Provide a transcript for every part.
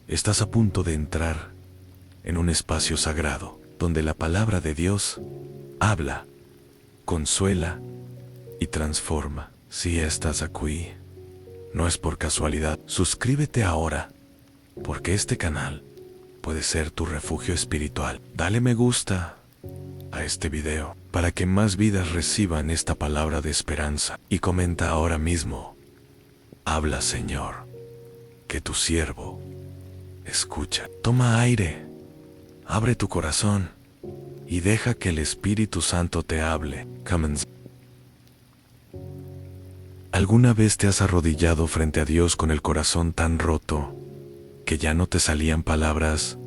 Estás a punto de entrar en un espacio sagrado, donde la palabra de Dios habla, consuela y transforma. Si estás aquí, no es por casualidad. Suscríbete ahora, porque este canal puede ser tu refugio espiritual. Dale me gusta a este video para que más vidas reciban esta palabra de esperanza. Y comenta ahora mismo: habla, Señor, que tu siervo escucha. Toma aire, abre tu corazón y deja que el Espíritu Santo te hable. ¿Alguna vez te has arrodillado frente a Dios con el corazón tan roto que ya no te salían palabras,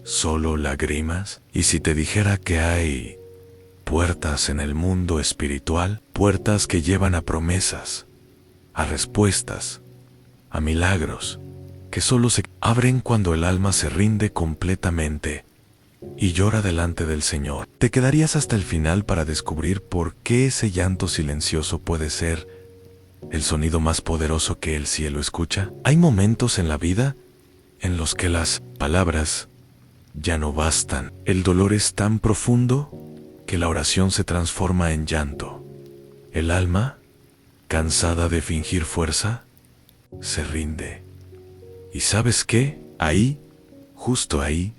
solo lágrimas? Y si te dijera que hay puertas en el mundo espiritual, puertas que llevan a promesas, a respuestas, a milagros, que solo se abren cuando el alma se rinde completamente y llora delante del Señor. ¿Te quedarías hasta el final para descubrir por qué ese llanto silencioso puede ser el sonido más poderoso que el cielo escucha? Hay momentos en la vida en los que las palabras ya no bastan. El dolor es tan profundo que la oración se transforma en llanto. El alma, cansada de fingir fuerza, se rinde. ¿Y sabes qué? Ahí, justo ahí,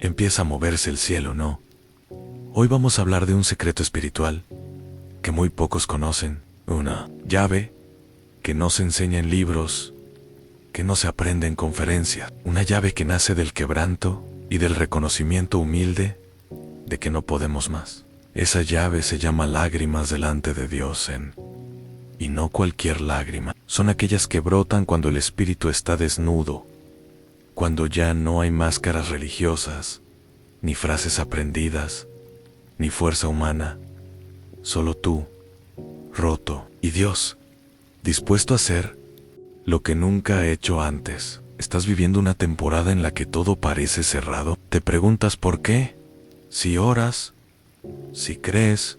empieza a moverse el cielo, ¿no? Hoy vamos a hablar de un secreto espiritual que muy pocos conocen. Una llave que no se enseña en libros, que no se aprende en conferencias. Una llave que nace del quebranto y del reconocimiento humilde de que no podemos más. Esa llave se llama lágrimas delante de Dios. Y no cualquier lágrima. Son aquellas que brotan cuando el espíritu está desnudo, cuando ya no hay máscaras religiosas, ni frases aprendidas, ni fuerza humana. Solo tú, roto, y Dios, dispuesto a hacer lo que nunca ha hecho antes. ¿Estás viviendo una temporada en la que todo parece cerrado? ¿Te preguntas por qué? Si oras, si crees,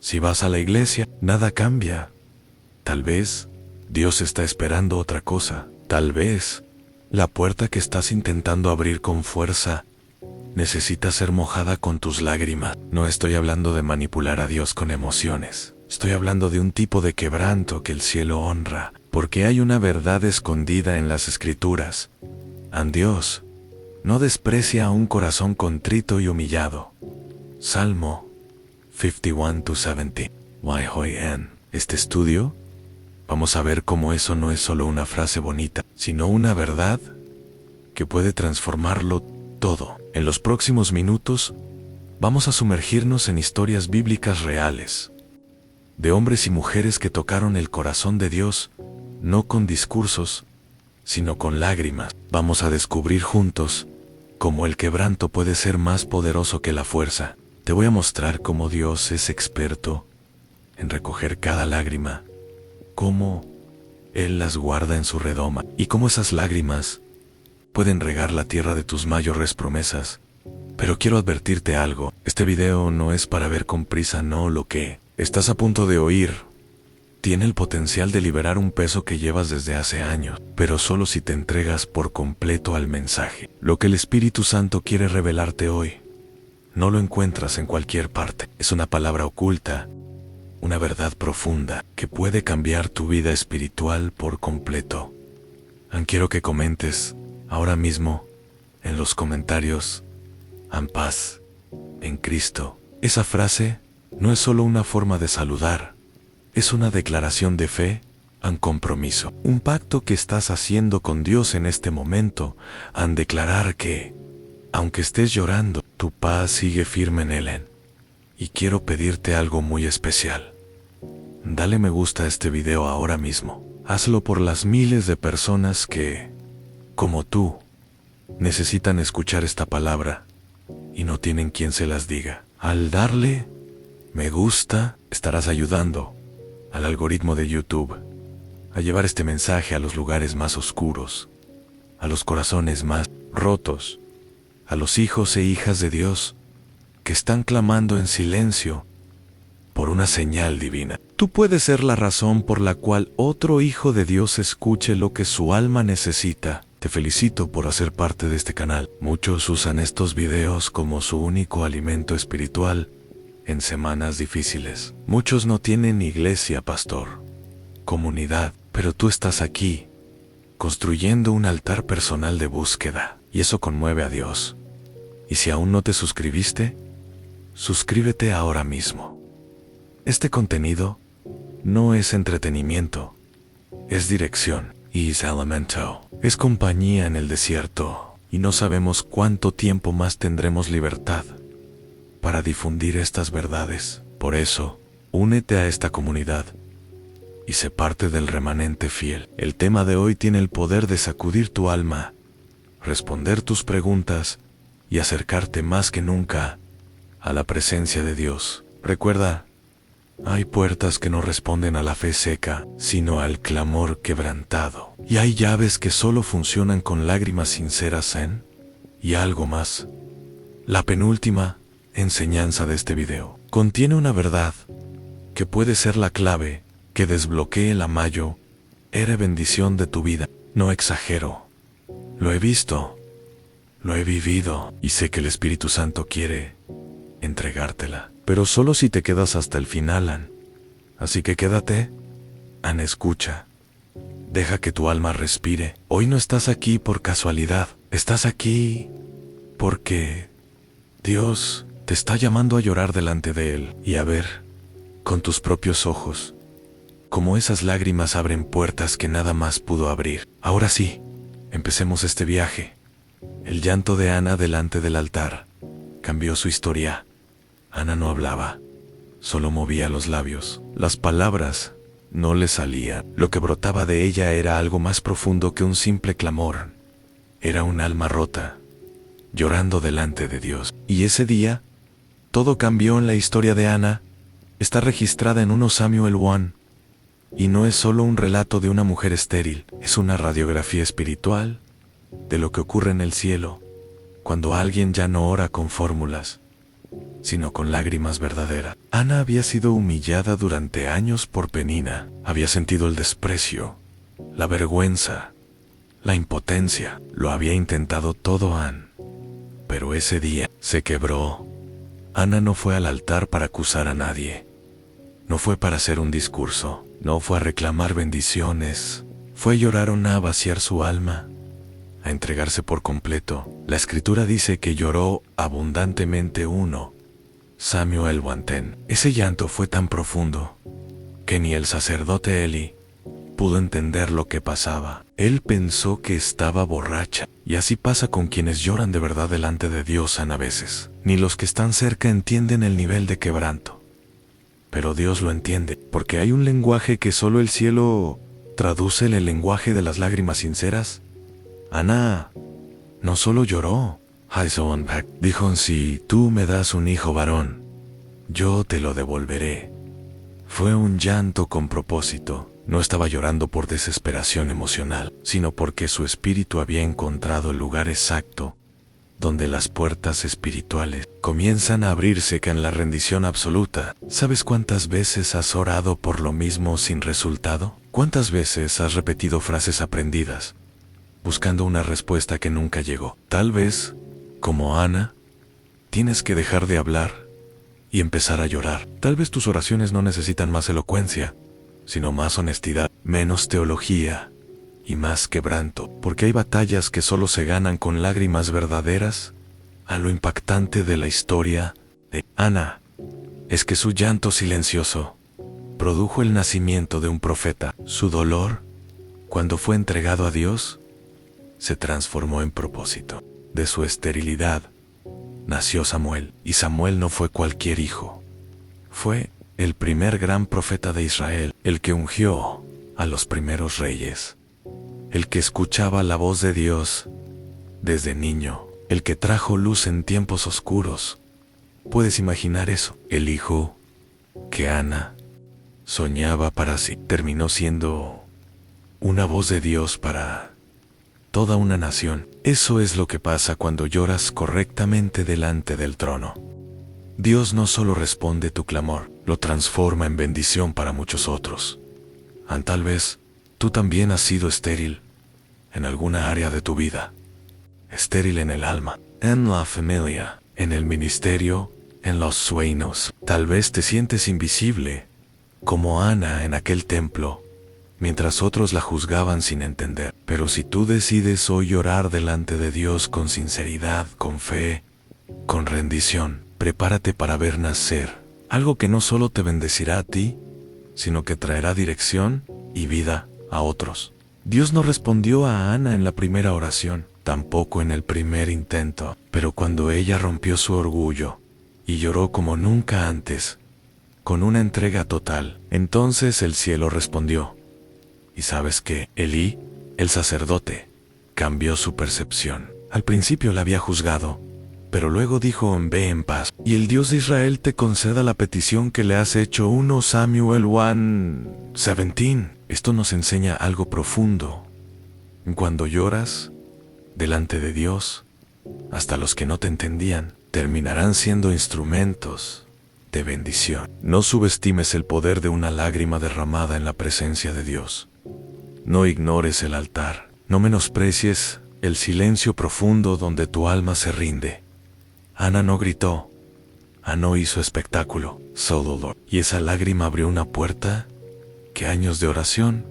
si vas a la iglesia, nada cambia. Tal vez Dios está esperando otra cosa. Tal vez la puerta que estás intentando abrir con fuerza necesita ser mojada con tus lágrimas. No estoy hablando de manipular a Dios con emociones. Estoy hablando de un tipo de quebranto que el cielo honra, porque hay una verdad escondida en las Escrituras. Dios no desprecia a un corazón contrito y humillado. Salmo 51-70. Este estudio, vamos a ver cómo eso no es solo una frase bonita, sino una verdad que puede transformarlo todo. En los próximos minutos, vamos a sumergirnos en historias bíblicas reales, de hombres y mujeres que tocaron el corazón de Dios, no con discursos, sino con lágrimas. Vamos a descubrir juntos cómo el quebranto puede ser más poderoso que la fuerza. Te voy a mostrar cómo Dios es experto en recoger cada lágrima, cómo Él las guarda en su redoma, y cómo esas lágrimas pueden regar la tierra de tus mayores promesas. Pero quiero advertirte algo: este video no es para ver con prisa, no. Lo que estás a punto de oír tiene el potencial de liberar un peso que llevas desde hace años, pero solo si te entregas por completo al mensaje. Lo que el Espíritu Santo quiere revelarte hoy no lo encuentras en cualquier parte. Es una palabra oculta, una verdad profunda que puede cambiar tu vida espiritual por completo. Quiero que comentes ahora mismo en los comentarios: paz en Cristo. Esa frase no es solo una forma de saludar, es una declaración de fe, un compromiso, un pacto que estás haciendo con Dios en este momento, declarar que, aunque estés llorando, tu paz sigue firme en Él. Y quiero pedirte algo muy especial. Dale me gusta a este video ahora mismo. Hazlo por las miles de personas que, como tú, necesitan escuchar esta palabra y no tienen quien se las diga. Al darle me gusta, estarás ayudando al algoritmo de YouTube a llevar este mensaje a los lugares más oscuros, a los corazones más rotos, a los hijos e hijas de Dios que están clamando en silencio por una señal divina. Tú puedes ser la razón por la cual otro hijo de Dios escuche lo que su alma necesita. Te felicito por hacer parte de este canal. Muchos usan estos videos como su único alimento espiritual en semanas difíciles. Muchos no tienen iglesia, pastor, comunidad, pero tú estás aquí, construyendo un altar personal de búsqueda, y eso conmueve a Dios. Y si aún no te suscribiste, suscríbete ahora mismo. Este contenido no es entretenimiento, es dirección, y es alimento, es compañía en el desierto, y no sabemos cuánto tiempo más tendremos libertad para difundir estas verdades. Por eso, únete a esta comunidad y sé parte del remanente fiel. El tema de hoy tiene el poder de sacudir tu alma, responder tus preguntas y acercarte más que nunca a la presencia de Dios. Recuerda, hay puertas que no responden a la fe seca, sino al clamor quebrantado. Y hay llaves que solo funcionan con lágrimas sinceras y algo más. La penúltima enseñanza de este video contiene una verdad que puede ser la clave que desbloquee la mayor bendición de tu vida. No exagero. Lo he visto, lo he vivido, y sé que el Espíritu Santo quiere entregártela, pero solo si te quedas hasta el final, Así que quédate, escucha. Deja que tu alma respire. Hoy no estás aquí por casualidad. Estás aquí porque Dios te está llamando a llorar delante de Él y a ver, con tus propios ojos, cómo esas lágrimas abren puertas que nada más pudo abrir. Ahora sí, empecemos este viaje. El llanto de Ana delante del altar cambió su historia. Ana no hablaba, solo movía los labios. Las palabras no le salían. Lo que brotaba de ella era algo más profundo que un simple clamor. Era un alma rota, llorando delante de Dios. Y ese día, todo cambió en la historia de Ana. Está registrada en 1 Samuel 1. Y no es solo un relato de una mujer estéril, es una radiografía espiritual de lo que ocurre en el cielo, cuando alguien ya no ora con fórmulas, sino con lágrimas verdaderas. Ana había sido humillada durante años por Penina, había sentido el desprecio, la vergüenza, la impotencia. Lo había intentado todo pero ese día se quebró. Ana no fue al altar para acusar a nadie, no fue para hacer un discurso, no fue a reclamar bendiciones, fue a llorar a vaciar su alma, a entregarse por completo. La escritura dice que lloró abundantemente. 1 Samuel 1:10. Ese llanto fue tan profundo que ni el sacerdote Eli pudo entender lo que pasaba. Él pensó que estaba borracha, y así pasa con quienes lloran de verdad delante de Dios a veces. Ni los que están cerca entienden el nivel de quebranto, pero Dios lo entiende, porque hay un lenguaje que solo el cielo traduce, el lenguaje de las lágrimas sinceras. Ana no solo lloró, dijo: si tú me das un hijo varón, yo te lo devolveré. Fue un llanto con propósito. No estaba llorando por desesperación emocional, sino porque su espíritu había encontrado el lugar exacto donde las puertas espirituales comienzan a abrirse en la rendición absoluta. ¿Sabes cuántas veces has orado por lo mismo sin resultado? ¿Cuántas veces has repetido frases aprendidas, buscando una respuesta que nunca llegó? Tal vez, como Ana, tienes que dejar de hablar y empezar a llorar. Tal vez tus oraciones no necesitan más elocuencia, sino más honestidad, menos teología y más quebranto, porque hay batallas que solo se ganan con lágrimas verdaderas. A lo impactante de la historia de Ana es que su llanto silencioso produjo el nacimiento de un profeta. Su dolor, cuando fue entregado a Dios, se transformó en propósito. De su esterilidad nació Samuel, y Samuel no fue cualquier hijo. Fue el primer gran profeta de Israel, el que ungió a los primeros reyes, el que escuchaba la voz de Dios desde niño, el que trajo luz en tiempos oscuros. ¿Puedes imaginar eso? El hijo que Ana soñaba para sí terminó siendo una voz de Dios para toda una nación. Eso es lo que pasa cuando lloras correctamente delante del trono. Dios no solo responde tu clamor, lo transforma en bendición para muchos otros. Tal vez tú también has sido estéril en alguna área de tu vida. Estéril en el alma, en la familia, en el ministerio, en los sueños. Tal vez te sientes invisible, como Ana en aquel templo, mientras otros la juzgaban sin entender. Pero si tú decides hoy orar delante de Dios con sinceridad, con fe, con rendición, prepárate para ver nacer algo que no solo te bendecirá a ti, sino que traerá dirección y vida a otros. Dios no respondió a Ana en la primera oración, tampoco en el primer intento, pero cuando ella rompió su orgullo y lloró como nunca antes, con una entrega total, entonces el cielo respondió. ¿Y sabes qué? Elí, el sacerdote, cambió su percepción. Al principio la había juzgado, pero luego dijo: ve en paz, y el Dios de Israel te conceda la petición que le has hecho. 1 Samuel 1:17. Esto nos enseña algo profundo. Cuando lloras delante de Dios, hasta los que no te entendían terminarán siendo instrumentos de bendición. No subestimes el poder de una lágrima derramada en la presencia de Dios. No ignores el altar. No menosprecies el silencio profundo donde tu alma se rinde. Ana no gritó. Ana no hizo espectáculo, solo. Y esa lágrima abrió una puerta que años de oración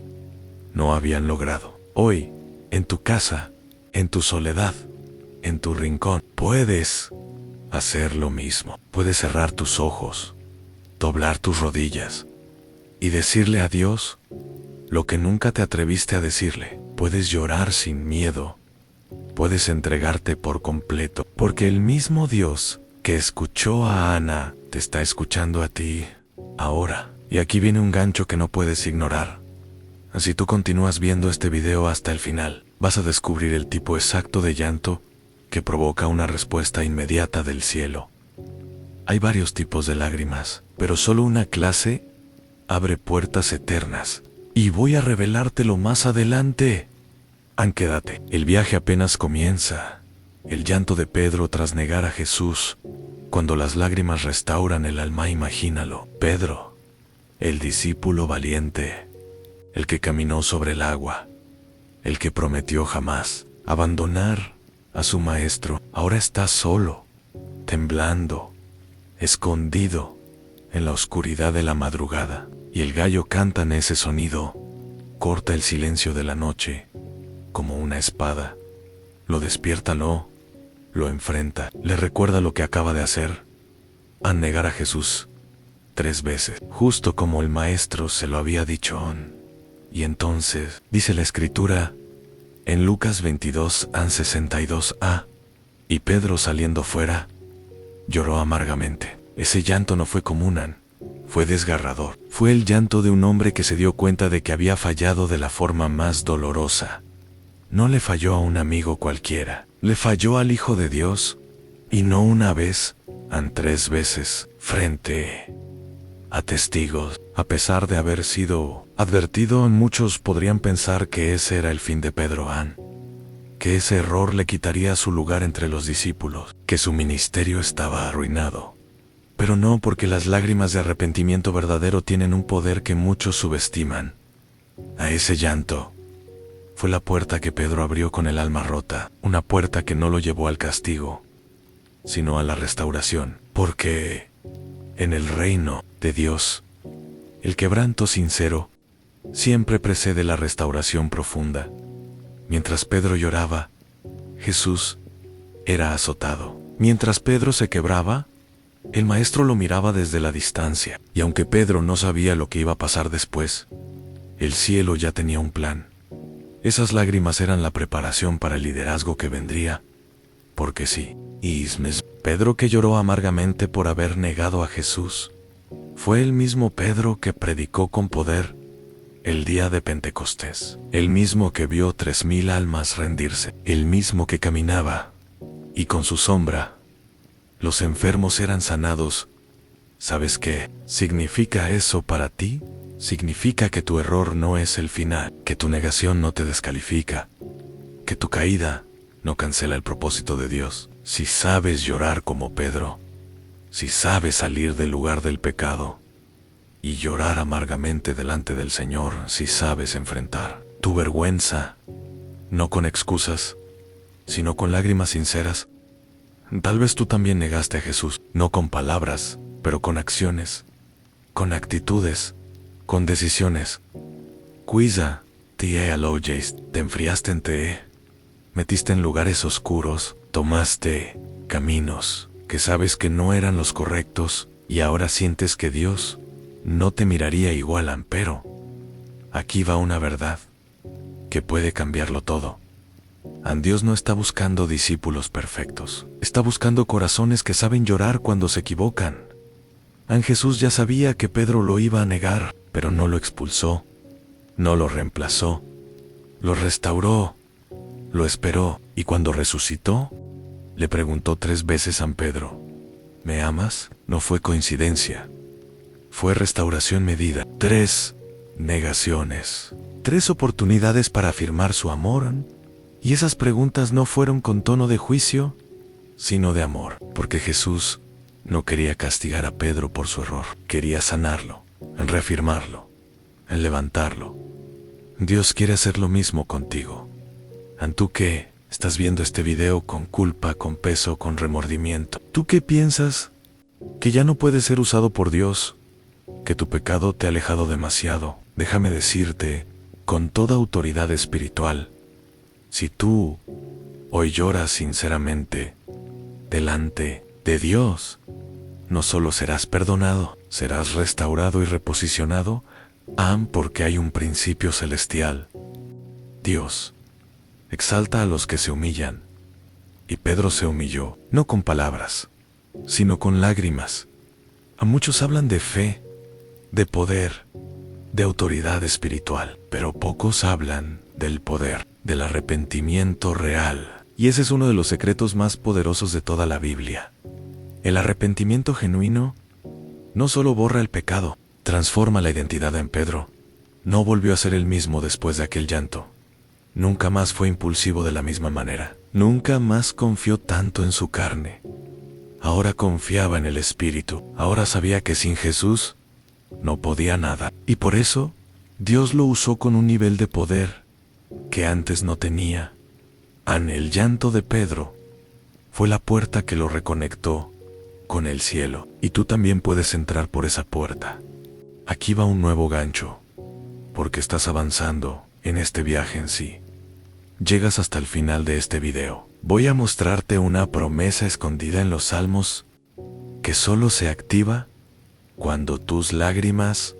no habían logrado. Hoy, en tu casa, en tu soledad, en tu rincón, puedes hacer lo mismo. Puedes cerrar tus ojos, doblar tus rodillas y decirle a Dios lo que nunca te atreviste a decirle. Puedes llorar sin miedo. Puedes entregarte por completo, porque el mismo Dios que escuchó a Ana te está escuchando a ti ahora. Y aquí viene un gancho que no puedes ignorar. Si tú continúas viendo este video hasta el final, vas a descubrir el tipo exacto de llanto que provoca una respuesta inmediata del cielo. Hay varios tipos de lágrimas, pero solo una clase abre puertas eternas. Y voy a revelártelo más adelante. Quédate, el viaje apenas comienza. El llanto de Pedro tras negar a Jesús. Cuando las lágrimas restauran el alma, imagínalo. Pedro, el discípulo valiente, el que caminó sobre el agua, el que prometió jamás abandonar a su maestro, ahora está solo, temblando, escondido en la oscuridad de la madrugada. Y el gallo canta en ese sonido, corta el silencio de la noche como una espada. Lo despierta, lo enfrenta, le recuerda lo que acaba de hacer, a negar a Jesús 3 veces, justo como el maestro se lo había dicho. Y entonces, dice la escritura en Lucas 22:62a, y Pedro saliendo fuera, lloró amargamente. Ese llanto no fue común, fue desgarrador. Fue el llanto de un hombre que se dio cuenta de que había fallado de la forma más dolorosa. No le falló a un amigo cualquiera, le falló al Hijo de Dios, y no una vez, 3 veces, frente a testigos. A pesar de haber sido advertido, muchos podrían pensar que ese era el fin de Pedro, que ese error le quitaría su lugar entre los discípulos, que su ministerio estaba arruinado. Pero no, porque las lágrimas de arrepentimiento verdadero tienen un poder que muchos subestiman. A ese llanto fue la puerta que Pedro abrió con el alma rota, una puerta que no lo llevó al castigo, sino a la restauración, porque en el reino de Dios, el quebranto sincero siempre precede la restauración profunda. Mientras Pedro lloraba, Jesús era azotado. Mientras Pedro se quebraba, el maestro lo miraba desde la distancia. Y aunque Pedro no sabía lo que iba a pasar después, el cielo ya tenía un plan. Esas lágrimas eran la preparación para el liderazgo que vendría. Porque sí, Pedro que lloró amargamente por haber negado a Jesús, fue el mismo Pedro que predicó con poder el día de Pentecostés, el mismo que vio 3000 almas rendirse, el mismo que caminaba, y con su sombra los enfermos eran sanados. ¿Sabes qué significa eso para ti? Significa que tu error no es el final, que tu negación no te descalifica, que tu caída no cancela el propósito de Dios. Si sabes llorar como Pedro, si sabes salir del lugar del pecado y llorar amargamente delante del Señor, si sabes enfrentar tu vergüenza, no con excusas, sino con lágrimas sinceras. Tal vez tú también negaste a Jesús, no con palabras, pero con acciones, con actitudes, con decisiones. Quizá te enfriaste en te, metiste en lugares oscuros, tomaste caminos que sabes que no eran los correctos y ahora sientes que Dios no te miraría igual, pero aquí va una verdad que puede cambiarlo todo. Dios no está buscando discípulos perfectos, está buscando corazones que saben llorar cuando se equivocan. Jesús ya sabía que Pedro lo iba a negar, pero no lo expulsó, no lo reemplazó, lo restauró, lo esperó, y cuando resucitó, le preguntó 3 veces a Pedro, ¿me amas? No fue coincidencia, fue restauración medida. 3 negaciones, 3 oportunidades para afirmar su amor. Y esas preguntas no fueron con tono de juicio, sino de amor, porque Jesús no quería castigar a Pedro por su error, quería sanarlo, reafirmarlo, levantarlo. Dios quiere hacer lo mismo contigo. Tú que estás viendo este video con culpa, con peso, con remordimiento, ¿tú qué piensas? Que ya no puedes ser usado por Dios, que tu pecado te ha alejado demasiado. Déjame decirte, con toda autoridad espiritual, si tú hoy lloras sinceramente delante de Dios, no solo serás perdonado, serás restaurado y reposicionado, porque hay un principio celestial. Dios exalta a los que se humillan, y Pedro se humilló, no con palabras, sino con lágrimas. Muchos hablan de fe, de poder, de autoridad espiritual, pero pocos hablan del poder, del arrepentimiento real. Y ese es uno de los secretos más poderosos de toda la Biblia. El arrepentimiento genuino no solo borra el pecado, transforma la identidad en Pedro. No volvió a ser el mismo después de aquel llanto. Nunca más fue impulsivo de la misma manera. Nunca más confió tanto en su carne. Ahora confiaba en el Espíritu. Ahora sabía que sin Jesús no podía nada. Y por eso, Dios lo usó con un nivel de poder que antes no tenía. El llanto de Pedro fue la puerta que lo reconectó con el cielo. Y tú también puedes entrar por esa puerta. Aquí va un nuevo gancho, porque estás avanzando en este viaje en sí. Llegas hasta el final de este video. Voy a mostrarte una promesa escondida en los Salmos que solo se activa cuando tus lágrimas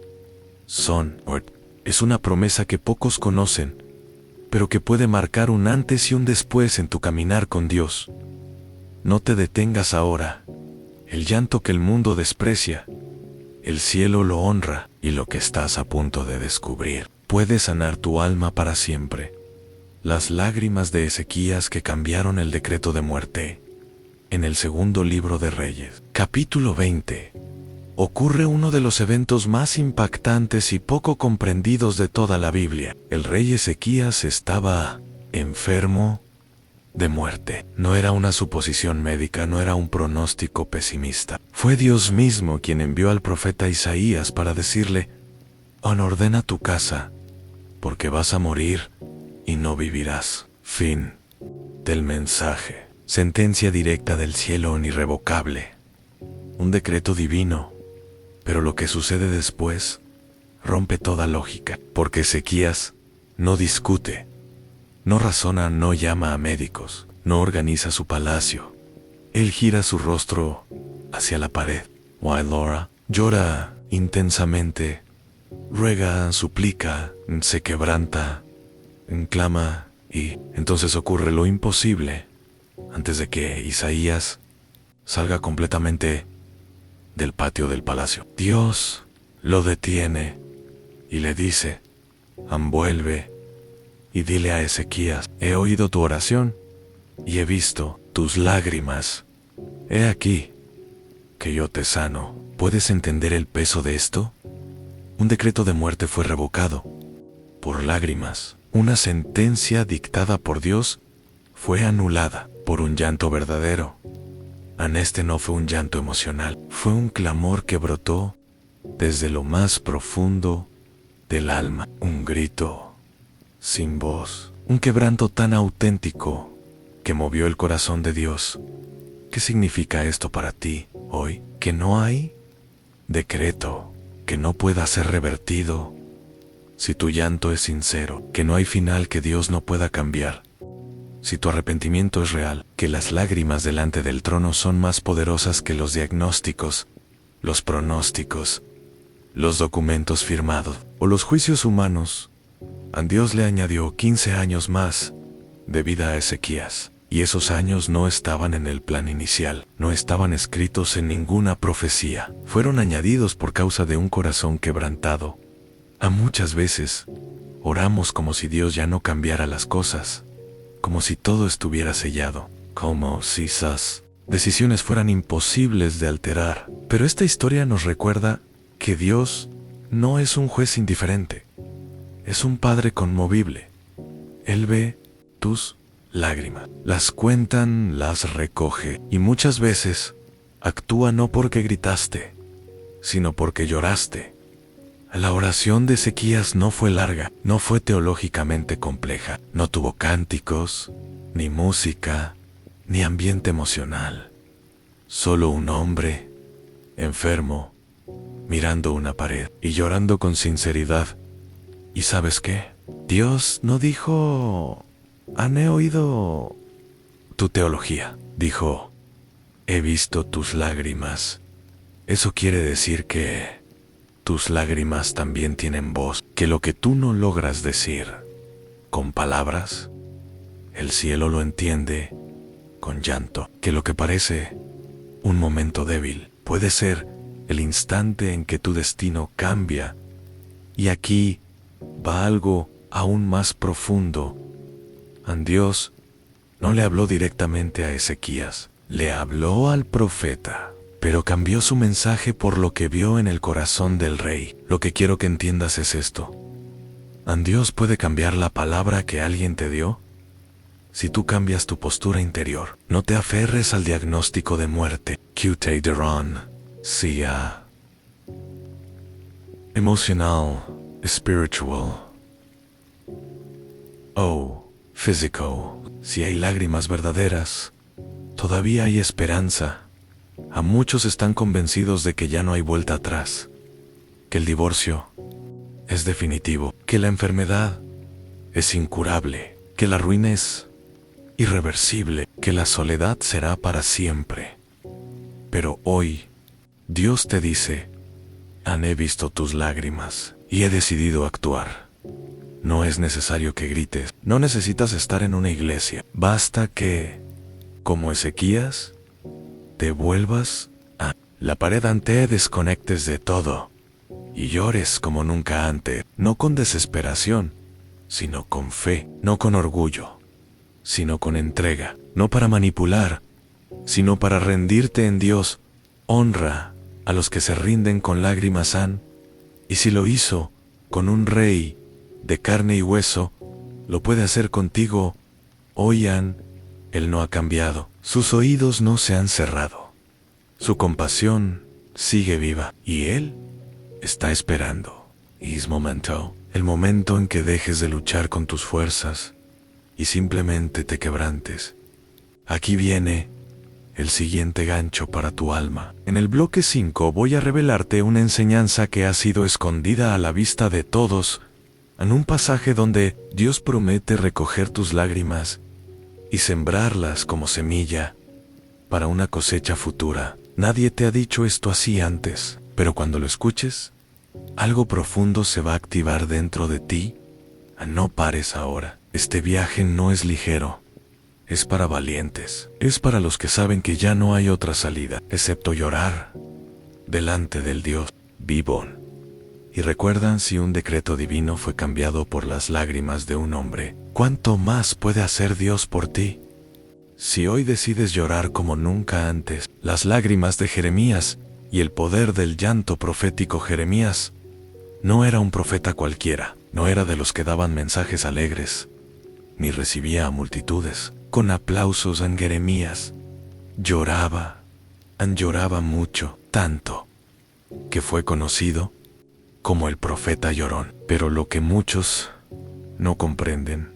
son. Es una promesa que pocos conocen, pero que puede marcar un antes y un después en tu caminar con Dios. No te detengas ahora. El llanto que el mundo desprecia, el cielo lo honra, y lo que estás a punto de descubrir puede sanar tu alma para siempre. Las lágrimas de Ezequías que cambiaron el decreto de muerte. En el segundo libro de Reyes, capítulo 20, ocurre uno de los eventos más impactantes y poco comprendidos de toda la Biblia. El rey Ezequías estaba enfermo de muerte. No era una suposición médica, no era un pronóstico pesimista. Fue Dios mismo quien envió al profeta Isaías para decirle: ordena tu casa, porque vas a morir y no vivirás. Fin del mensaje. Sentencia directa del cielo irrevocable. Un decreto divino. Pero lo que sucede después rompe toda lógica, porque Ezequías no discute, no razona, no llama a médicos, no organiza su palacio. Él gira su rostro hacia la pared. Laura llora intensamente, ruega, suplica, se quebranta, clama, y entonces ocurre lo imposible. Antes de que Isaías salga completamente del patio del palacio, Dios lo detiene y le dice: vuelve y dile a Ezequías: he oído tu oración y he visto tus lágrimas. He aquí que yo te sano. ¿Puedes entender el peso de esto? Un decreto de muerte fue revocado por lágrimas. Una sentencia dictada por Dios fue anulada por un llanto verdadero. Este no fue un llanto emocional, fue un clamor que brotó desde lo más profundo del alma. Un grito sin voz, Un quebranto tan auténtico que movió el corazón de Dios. ¿Qué significa esto para ti hoy? Que no hay decreto que no pueda ser revertido si tu llanto es sincero, que no hay final que Dios no pueda cambiar. Si tu arrepentimiento es real, que las lágrimas delante del trono son más poderosas que los diagnósticos, los pronósticos, los documentos firmados o los juicios humanos. A Dios le añadió 15 años más de vida a Ezequías, y esos años no estaban en el plan inicial, no estaban escritos en ninguna profecía, fueron añadidos por causa de un corazón quebrantado. A muchas veces oramos como si Dios ya no cambiara las cosas, como si todo estuviera sellado, como si esas decisiones fueran imposibles de alterar. Pero esta historia nos recuerda que Dios no es un juez indiferente, es un Padre conmovible. Él ve tus lágrimas, las cuentan, las recoge, y muchas veces actúa no porque gritaste, sino porque lloraste. La oración de Ezequías no fue larga, no fue teológicamente compleja, no tuvo cánticos, ni música, ni ambiente emocional. Solo un hombre, enfermo, mirando una pared y llorando con sinceridad. ¿Y sabes qué? Dios no dijo, han oído tu teología. Dijo, he visto tus lágrimas. Eso quiere decir que tus lágrimas también tienen voz, que lo que tú no logras decir con palabras, el cielo lo entiende con llanto, que lo que parece un momento débil puede ser el instante en que tu destino cambia. Y aquí va algo aún más profundo. Dios no le habló directamente a Ezequías, le habló al profeta, pero cambió su mensaje por lo que vio en el corazón del rey. Lo que quiero que entiendas es esto. Dios puede cambiar la palabra que alguien te dio si tú cambias tu postura interior. No te aferres al diagnóstico de muerte. Qt Deron, Sia. Emocional, spiritual. Oh, físico. Si hay lágrimas verdaderas, todavía hay esperanza. A muchos están convencidos de que ya no hay vuelta atrás, que el divorcio es definitivo, que la enfermedad es incurable, que la ruina es irreversible, que la soledad será para siempre. Pero hoy, Dios te dice, he visto tus lágrimas y he decidido actuar. No es necesario que grites, no necesitas estar en una iglesia, basta que, como Ezequías, te vuelvas a la pared ante desconectes de todo y llores como nunca antes, no con desesperación, sino con fe, no con orgullo, sino con entrega, no para manipular, sino para rendirte en Dios. Honra a los que se rinden con lágrimas, y si lo hizo con un rey de carne y hueso, lo puede hacer contigo. Hoy, Él no ha cambiado, sus oídos no se han cerrado, su compasión sigue viva, y Él está esperando. Es momento, el momento en que dejes de luchar con tus fuerzas y simplemente te quebrantes. Aquí viene el siguiente gancho para tu alma. En el bloque 5 voy a revelarte una enseñanza que ha sido escondida a la vista de todos, en un pasaje donde Dios promete recoger tus lágrimas y sembrarlas como semilla para una cosecha futura. Nadie te ha dicho esto así antes, pero cuando lo escuches, algo profundo se va a activar dentro de ti. No pares ahora. Este viaje no es ligero. Es para valientes. Es para los que saben que ya no hay otra salida, excepto llorar delante del Dios vivo. Y recuerdan, si un decreto divino fue cambiado por las lágrimas de un hombre, ¿cuánto más puede hacer Dios por ti? Si hoy decides llorar como nunca antes, las lágrimas de Jeremías y el poder del llanto profético. Jeremías no era un profeta cualquiera, no era de los que daban mensajes alegres, ni recibía a multitudes con aplausos. Jeremías lloraba mucho, tanto que fue conocido como el profeta llorón. Pero lo que muchos no comprenden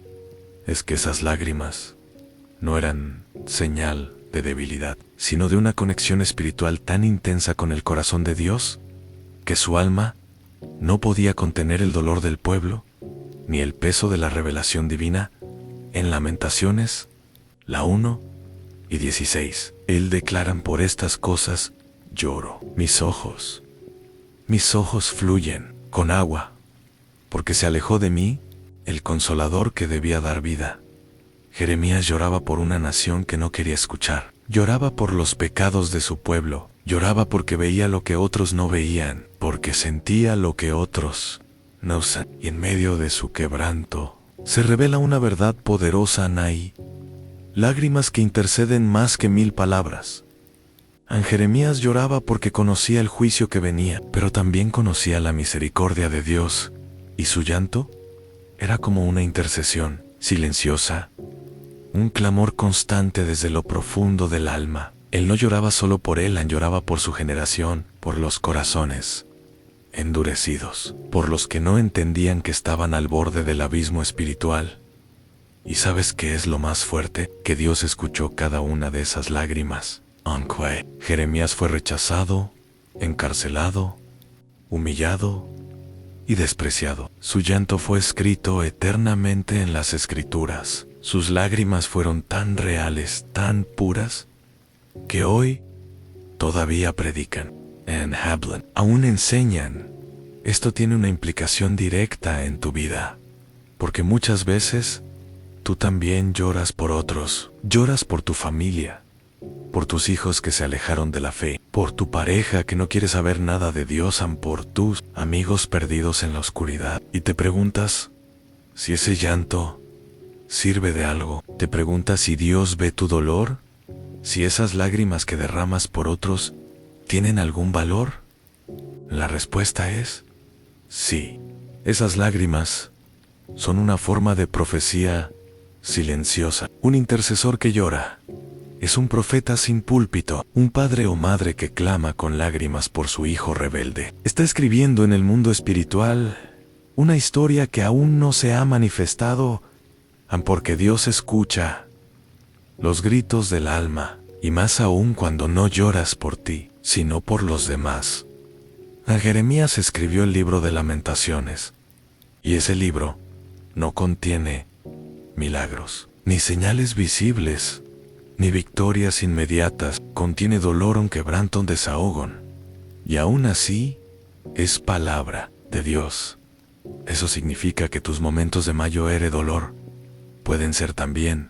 es que esas lágrimas no eran señal de debilidad, sino de una conexión espiritual tan intensa con el corazón de Dios que su alma no podía contener el dolor del pueblo ni el peso de la revelación divina. En Lamentaciones, la 1 y 16, él declaran: por estas cosas lloro, mis ojos fluyen con agua, porque se alejó de mí el consolador que debía dar vida. Jeremías lloraba por una nación que no quería escuchar, lloraba por los pecados de su pueblo, lloraba porque veía lo que otros no veían, porque sentía lo que otros no sentían. Y en medio de su quebranto se revela una verdad poderosa, Anaí, lágrimas que interceden más que 1000 palabras. Jeremías lloraba porque conocía el juicio que venía, pero también conocía la misericordia de Dios, y su llanto era como una intercesión silenciosa, un clamor constante desde lo profundo del alma. Él no lloraba solo por él, lloraba por su generación, por los corazones endurecidos, por los que no entendían que estaban al borde del abismo espiritual. ¿Y sabes qué es lo más fuerte? Que Dios escuchó cada una de esas lágrimas. Jeremías fue rechazado, encarcelado, humillado y despreciado. Su llanto fue escrito eternamente en las Escrituras. Sus lágrimas fueron tan reales, tan puras, que hoy todavía predican en Hablan, aún enseñan. Esto tiene una implicación directa en tu vida, porque muchas veces tú también lloras por otros, lloras por tu familia, por tus hijos que se alejaron de la fe, por tu pareja que no quiere saber nada de Dios, por tus amigos perdidos en la oscuridad. Y te preguntas si ese llanto sirve de algo. Te preguntas si Dios ve tu dolor, si esas lágrimas que derramas por otros tienen algún valor. La respuesta es sí. Esas lágrimas son una forma de profecía silenciosa. Un intercesor que llora es un profeta sin púlpito, un padre o madre que clama con lágrimas por su hijo rebelde. Está escribiendo en el mundo espiritual una historia que aún no se ha manifestado, porque Dios escucha los gritos del alma, y más aún cuando no lloras por ti, sino por los demás. Jeremías escribió el libro de Lamentaciones, y ese libro no contiene milagros, ni señales visibles, ni victorias inmediatas. Contiene dolor, un quebranto, un desahogo. Y aún así, es palabra de Dios. Eso significa que tus momentos de mayor dolor pueden ser también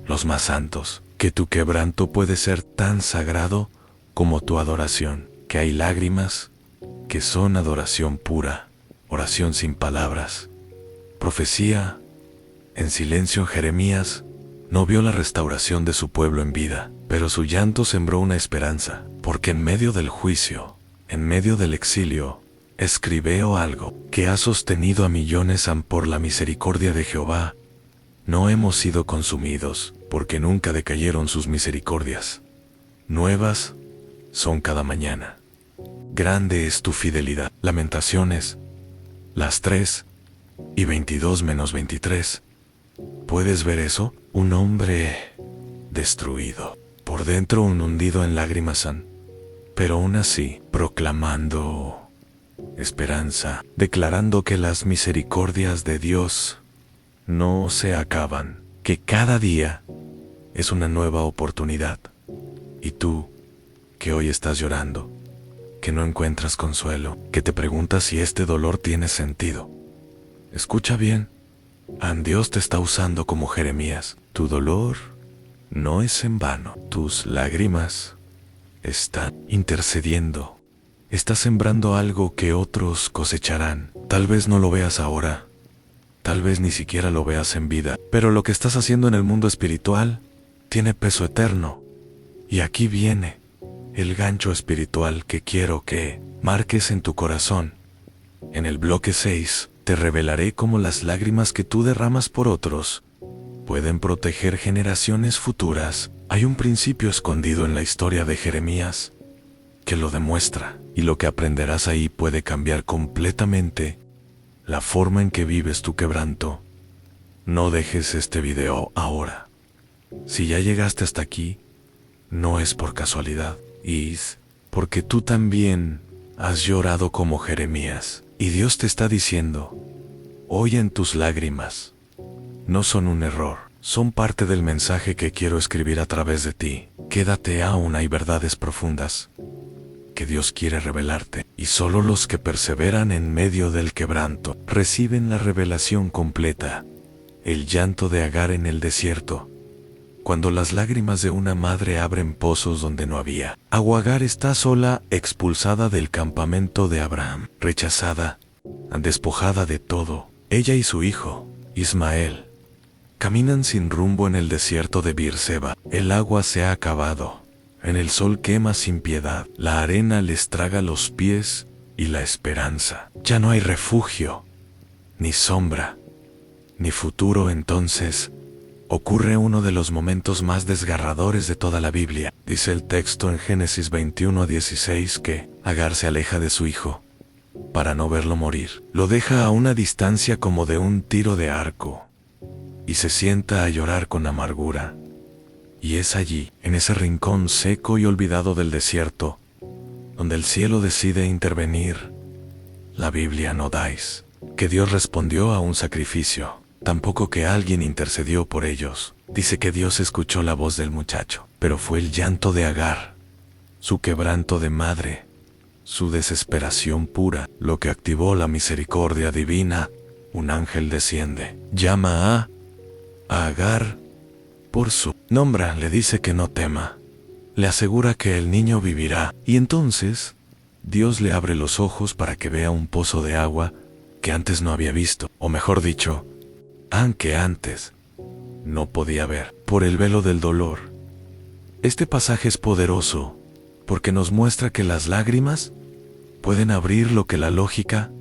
los más santos, que tu quebranto puede ser tan sagrado como tu adoración, que hay lágrimas que son adoración pura, oración sin palabras, profecía en silencio. Jeremías no vio la restauración de su pueblo en vida, pero su llanto sembró una esperanza, porque en medio del juicio, en medio del exilio, escribió algo que ha sostenido a millones. Por la misericordia de Jehová no hemos sido consumidos, porque nunca decayeron sus misericordias. Nuevas son cada mañana. Grande es tu fidelidad. Lamentaciones, las 3 y 22-23. ¿Puedes ver eso? Un hombre destruido, por dentro un hundido en lágrimas, pero aún así proclamando esperanza, declarando que las misericordias de Dios no se acaban, que cada día es una nueva oportunidad. Y tú, que hoy estás llorando, que no encuentras consuelo, que te preguntas si este dolor tiene sentido, escucha bien. Dios te está usando como Jeremías. Tu dolor no es en vano. Tus lágrimas están intercediendo. Estás sembrando algo que otros cosecharán. Tal vez no lo veas ahora, tal vez ni siquiera lo veas en vida, pero lo que estás haciendo en el mundo espiritual tiene peso eterno. Y aquí viene el gancho espiritual que quiero que marques en tu corazón. En el bloque 6, te revelaré cómo las lágrimas que tú derramas por otros pueden proteger generaciones futuras. Hay un principio escondido en la historia de Jeremías que lo demuestra, y lo que aprenderás ahí puede cambiar completamente la forma en que vives tu quebranto no dejes este video ahora. Si ya llegaste hasta aquí, no es por casualidad, es porque tú también has llorado como Jeremías. Y Dios te está diciendo, hoy en tus lágrimas no son un error, son parte del mensaje que quiero escribir a través de ti. Quédate, aún hay verdades profundas que Dios quiere revelarte, y solo los que perseveran en medio del quebranto reciben la revelación completa. El llanto de Agar en el desierto. Cuando las lágrimas de una madre abren pozos donde no había agua, Agar está sola, expulsada del campamento de Abraham, rechazada, despojada de todo. Ella y su hijo, Ismael, caminan sin rumbo en el desierto de Beerseba. El agua se ha acabado. En el sol quema sin piedad. La arena les traga los pies y la esperanza. Ya no hay refugio, ni sombra, ni futuro. Entonces ocurre uno de los momentos más desgarradores de toda la Biblia. Dice el texto en Génesis 21:16 que Agar se aleja de su hijo para no verlo morir. Lo deja a una distancia como de un tiro de arco y se sienta a llorar con amargura. Y es allí, en ese rincón seco y olvidado del desierto, donde el cielo decide intervenir. La Biblia no dice que Dios respondió a un sacrificio, tampoco que alguien intercedió por ellos. Dice que Dios escuchó la voz del muchacho, pero fue el llanto de Agar, su quebranto de madre, su desesperación pura, lo que activó la misericordia divina. Un ángel desciende, llama a Agar por su nombre, le dice que no tema, le asegura que el niño vivirá, y entonces Dios le abre los ojos para que vea un pozo de agua que antes no había visto, o mejor dicho, aunque antes no podía ver, por el velo del dolor. Este pasaje es poderoso porque nos muestra que las lágrimas pueden abrir lo que la lógica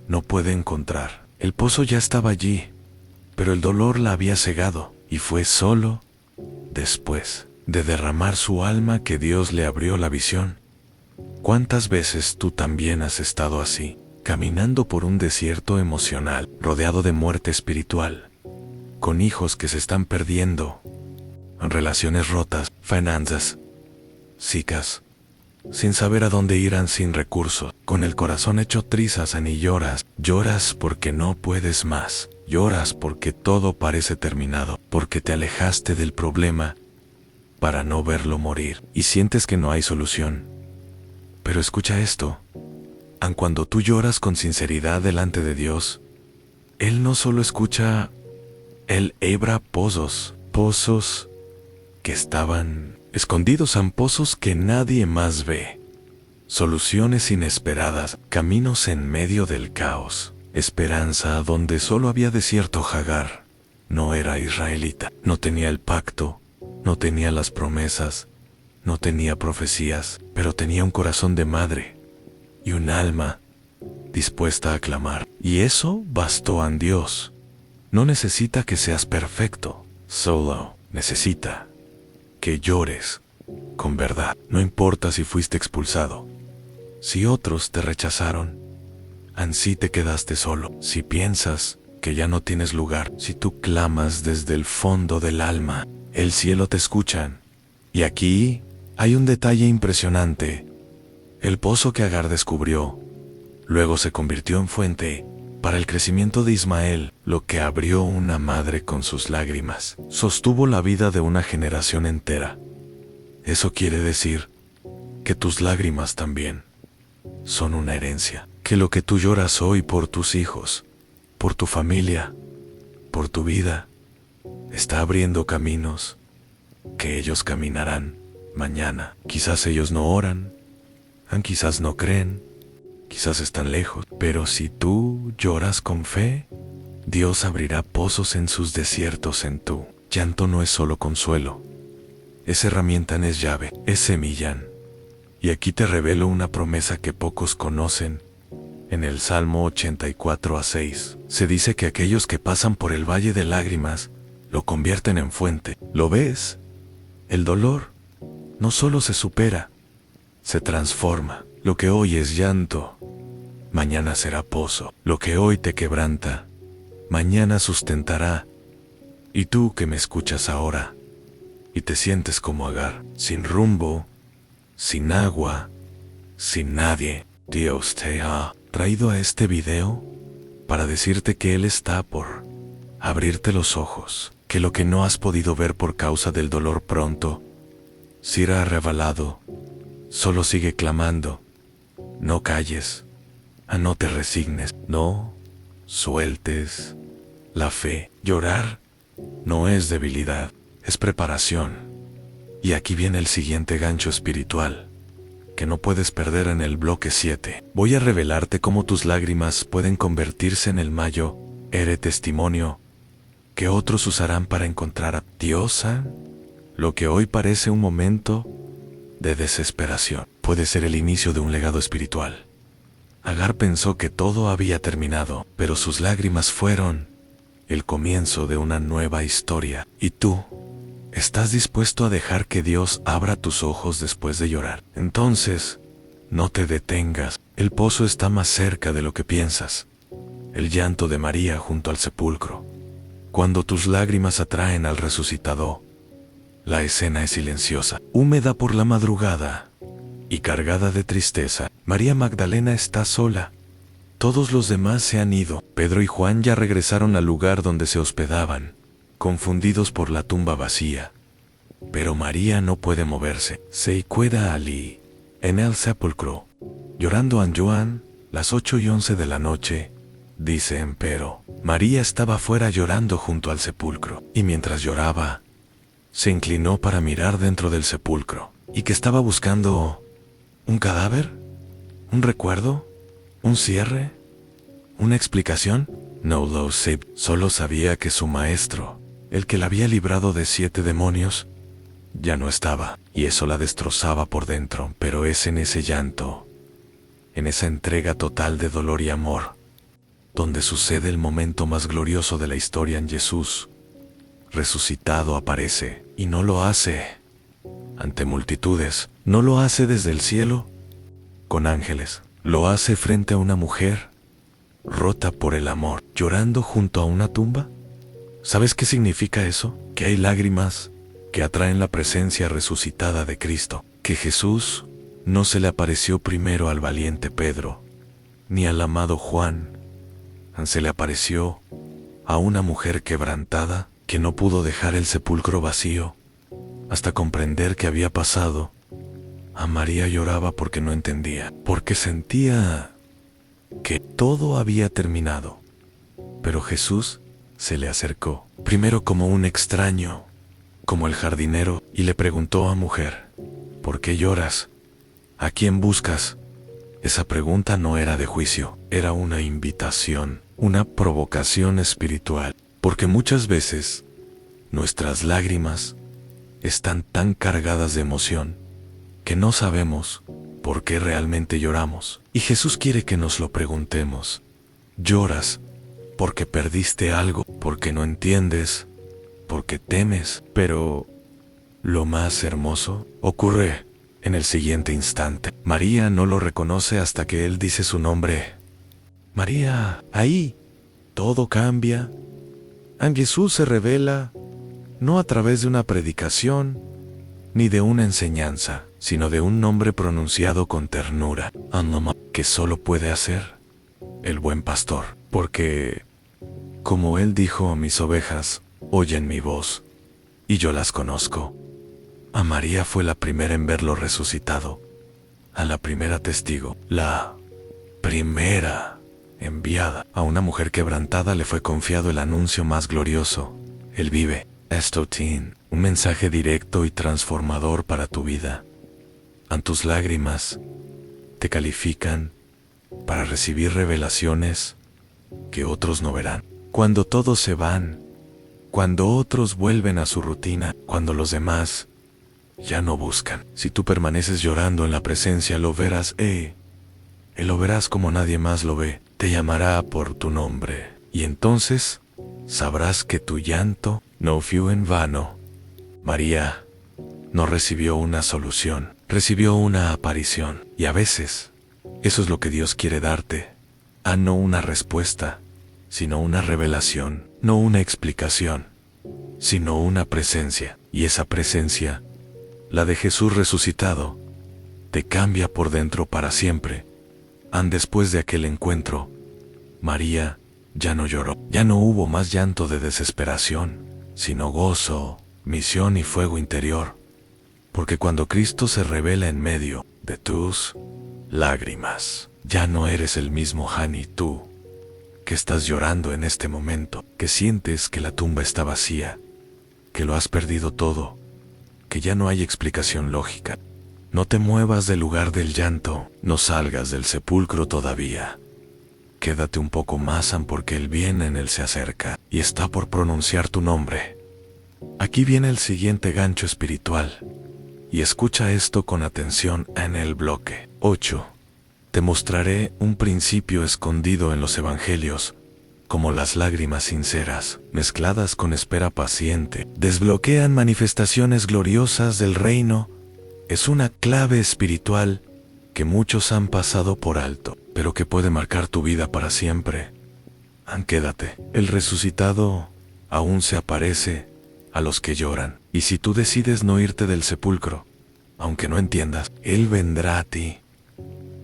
no puede encontrar. El pozo ya estaba allí, pero el dolor la había cegado, y fue solo después de derramar su alma que Dios le abrió la visión. ¿Cuántas veces tú también has estado así, caminando por un desierto emocional, rodeado de muerte espiritual, con hijos que se están perdiendo, relaciones rotas, finanzas, chicas, sin saber a dónde irán, sin recursos, con el corazón hecho trizas, y lloras? Lloras porque no puedes más. Lloras porque todo parece terminado, porque te alejaste del problema para no verlo morir, y sientes que no hay solución. Pero escucha esto, aun cuando tú lloras con sinceridad delante de Dios, Él no solo escucha, Él abra pozos que estaban escondidos, en pozos que nadie más ve, soluciones inesperadas, caminos en medio del caos. Esperanza donde solo había desierto. Agar no era israelita, no tenía el pacto, no tenía las promesas, no tenía profecías, pero tenía un corazón de madre y un alma dispuesta a clamar. Y eso bastó a Dios. No necesita que seas perfecto, solo necesita que llores con verdad. No importa si fuiste expulsado, si otros te rechazaron, ansí te quedaste solo, si piensas que ya no tienes lugar, si tú clamas desde el fondo del alma, el cielo te escucha. Y aquí hay un detalle impresionante. El pozo que Agar descubrió luego se convirtió en fuente para el crecimiento de Ismael. Lo que abrió una madre con sus lágrimas sostuvo la vida de una generación entera. Eso quiere decir que tus lágrimas también son una herencia, que lo que tú lloras hoy por tus hijos, por tu familia, por tu vida, está abriendo caminos que ellos caminarán mañana. Quizás ellos no oran, quizás no creen, quizás están lejos, pero si tú lloras con fe, Dios abrirá pozos en sus desiertos. En tu llanto no es solo consuelo, es herramienta, es llave, es semillán. Y aquí te revelo una promesa que pocos conocen. En el Salmo 84:6 se dice que aquellos que pasan por el valle de lágrimas lo convierten en fuente. ¿Lo ves? El dolor no solo se supera, se transforma. Lo que hoy es llanto, mañana será pozo. Lo que hoy te quebranta, mañana sustentará Y tú que me escuchas ahora y te sientes como Agar, sin rumbo, sin agua, sin nadie, Dios te ha traído a este video para decirte que Él está por abrirte los ojos, que lo que no has podido ver por causa del dolor pronto será revelado. Solo sigue clamando, no calles, no te resignes, no sueltes la fe. Llorar no es debilidad, es preparación. Y aquí viene el siguiente gancho espiritual que no puedes perder en el bloque 7. Voy a revelarte cómo tus lágrimas pueden convertirse en el mayo, testimonio, que otros usarán para encontrar a Dios. Lo que hoy parece un momento de desesperación puede ser el inicio de un legado espiritual. Agar pensó que todo había terminado, pero sus lágrimas fueron el comienzo de una nueva historia. ¿Y tú? ¿Estás dispuesto a dejar que Dios abra tus ojos después de llorar? Entonces, no te detengas. El pozo está más cerca de lo que piensas. El llanto de María junto al sepulcro. Cuando tus lágrimas atraen al resucitado, la escena es silenciosa, húmeda por la madrugada y cargada de tristeza. María Magdalena está sola. Todos los demás se han ido. Pedro y Juan ya regresaron al lugar donde se hospedaban, confundidos por la tumba vacía. Pero María no puede moverse. Se queda allí, en el sepulcro, llorando. En Joan, las 8:11 de la noche, dice empero. María estaba fuera llorando junto al sepulcro, y mientras lloraba, se inclinó para mirar dentro del sepulcro. ¿Y qué estaba buscando? ¿Un cadáver? ¿Un recuerdo? ¿Un cierre? ¿Una explicación? No lo sé, solo sabía que su maestro, el que la había librado de 7 demonios, ya no estaba, y eso la destrozaba por dentro. Pero es en ese llanto, en esa entrega total de dolor y amor, donde sucede el momento más glorioso de la historia. En Jesús resucitado aparece, y no lo hace ante multitudes, no lo hace desde el cielo con ángeles, lo hace frente a una mujer rota por el amor, llorando junto a una tumba. ¿Sabes qué significa eso? Que hay lágrimas que atraen la presencia resucitada de Cristo, que Jesús no se le apareció primero al valiente Pedro, ni al amado Juan, se le apareció a una mujer quebrantada que no pudo dejar el sepulcro vacío hasta comprender qué había pasado. A María lloraba porque no entendía, porque sentía que todo había terminado. Pero Jesús se le acercó, primero como un extraño, como el jardinero, y le preguntó: a mujer, ¿por qué lloras? ¿A quién buscas? Esa pregunta no era de juicio, era una invitación, una provocación espiritual, porque muchas veces nuestras lágrimas están tan cargadas de emoción que no sabemos por qué realmente lloramos. Y Jesús quiere que nos lo preguntemos. ¿Lloras porque perdiste algo, porque no entiendes, porque temes? Pero lo más hermoso ocurre en el siguiente instante. María no lo reconoce hasta que Él dice su nombre. María, ahí todo cambia. En Jesús se revela no a través de una predicación ni de una enseñanza, sino de un nombre pronunciado con ternura, que solo puede hacer el buen pastor. Porque, como Él dijo: mis ovejas oyen mi voz, y yo las conozco. A María fue la primera en verlo resucitado, a la primera testigo, la primera enviada. A una mujer quebrantada le fue confiado el anuncio más glorioso: Él vive. Estotín, un mensaje directo y transformador para tu vida. Tus lágrimas te califican para recibir revelaciones que otros no verán. Cuando todos se van, cuando otros vuelven a su rutina, cuando los demás ya no buscan, si tú permaneces llorando en la presencia, lo verás, lo verás como nadie más lo ve. Te llamará por tu nombre, y entonces sabrás que tu llanto no fue en vano. María no recibió una solución, recibió una aparición. Y a veces, eso es lo que Dios quiere darte. No una respuesta, sino una revelación, no una explicación, sino una presencia. Y esa presencia, la de Jesús resucitado, te cambia por dentro para siempre. Después de aquel encuentro, María ya no lloró. Ya no hubo más llanto de desesperación, sino gozo, misión y fuego interior. Porque cuando Cristo se revela en medio de tus lágrimas, ya no eres el mismo Hani tú, que estás llorando en este momento, que sientes que la tumba está vacía, que lo has perdido todo, que ya no hay explicación lógica. No te muevas del lugar del llanto, no salgas del sepulcro todavía. Quédate un poco más porque Él viene, en Él se acerca, y está por pronunciar tu nombre. Aquí viene el siguiente gancho espiritual, y escucha esto con atención en el bloque 8. Te mostraré un principio escondido en los evangelios, como las lágrimas sinceras, mezcladas con espera paciente, desbloquean manifestaciones gloriosas del reino. Es una clave espiritual que muchos han pasado por alto, pero que puede marcar tu vida para siempre. Quédate. El resucitado aún se aparece a los que lloran, y si tú decides no irte del sepulcro, aunque no entiendas, Él vendrá a ti.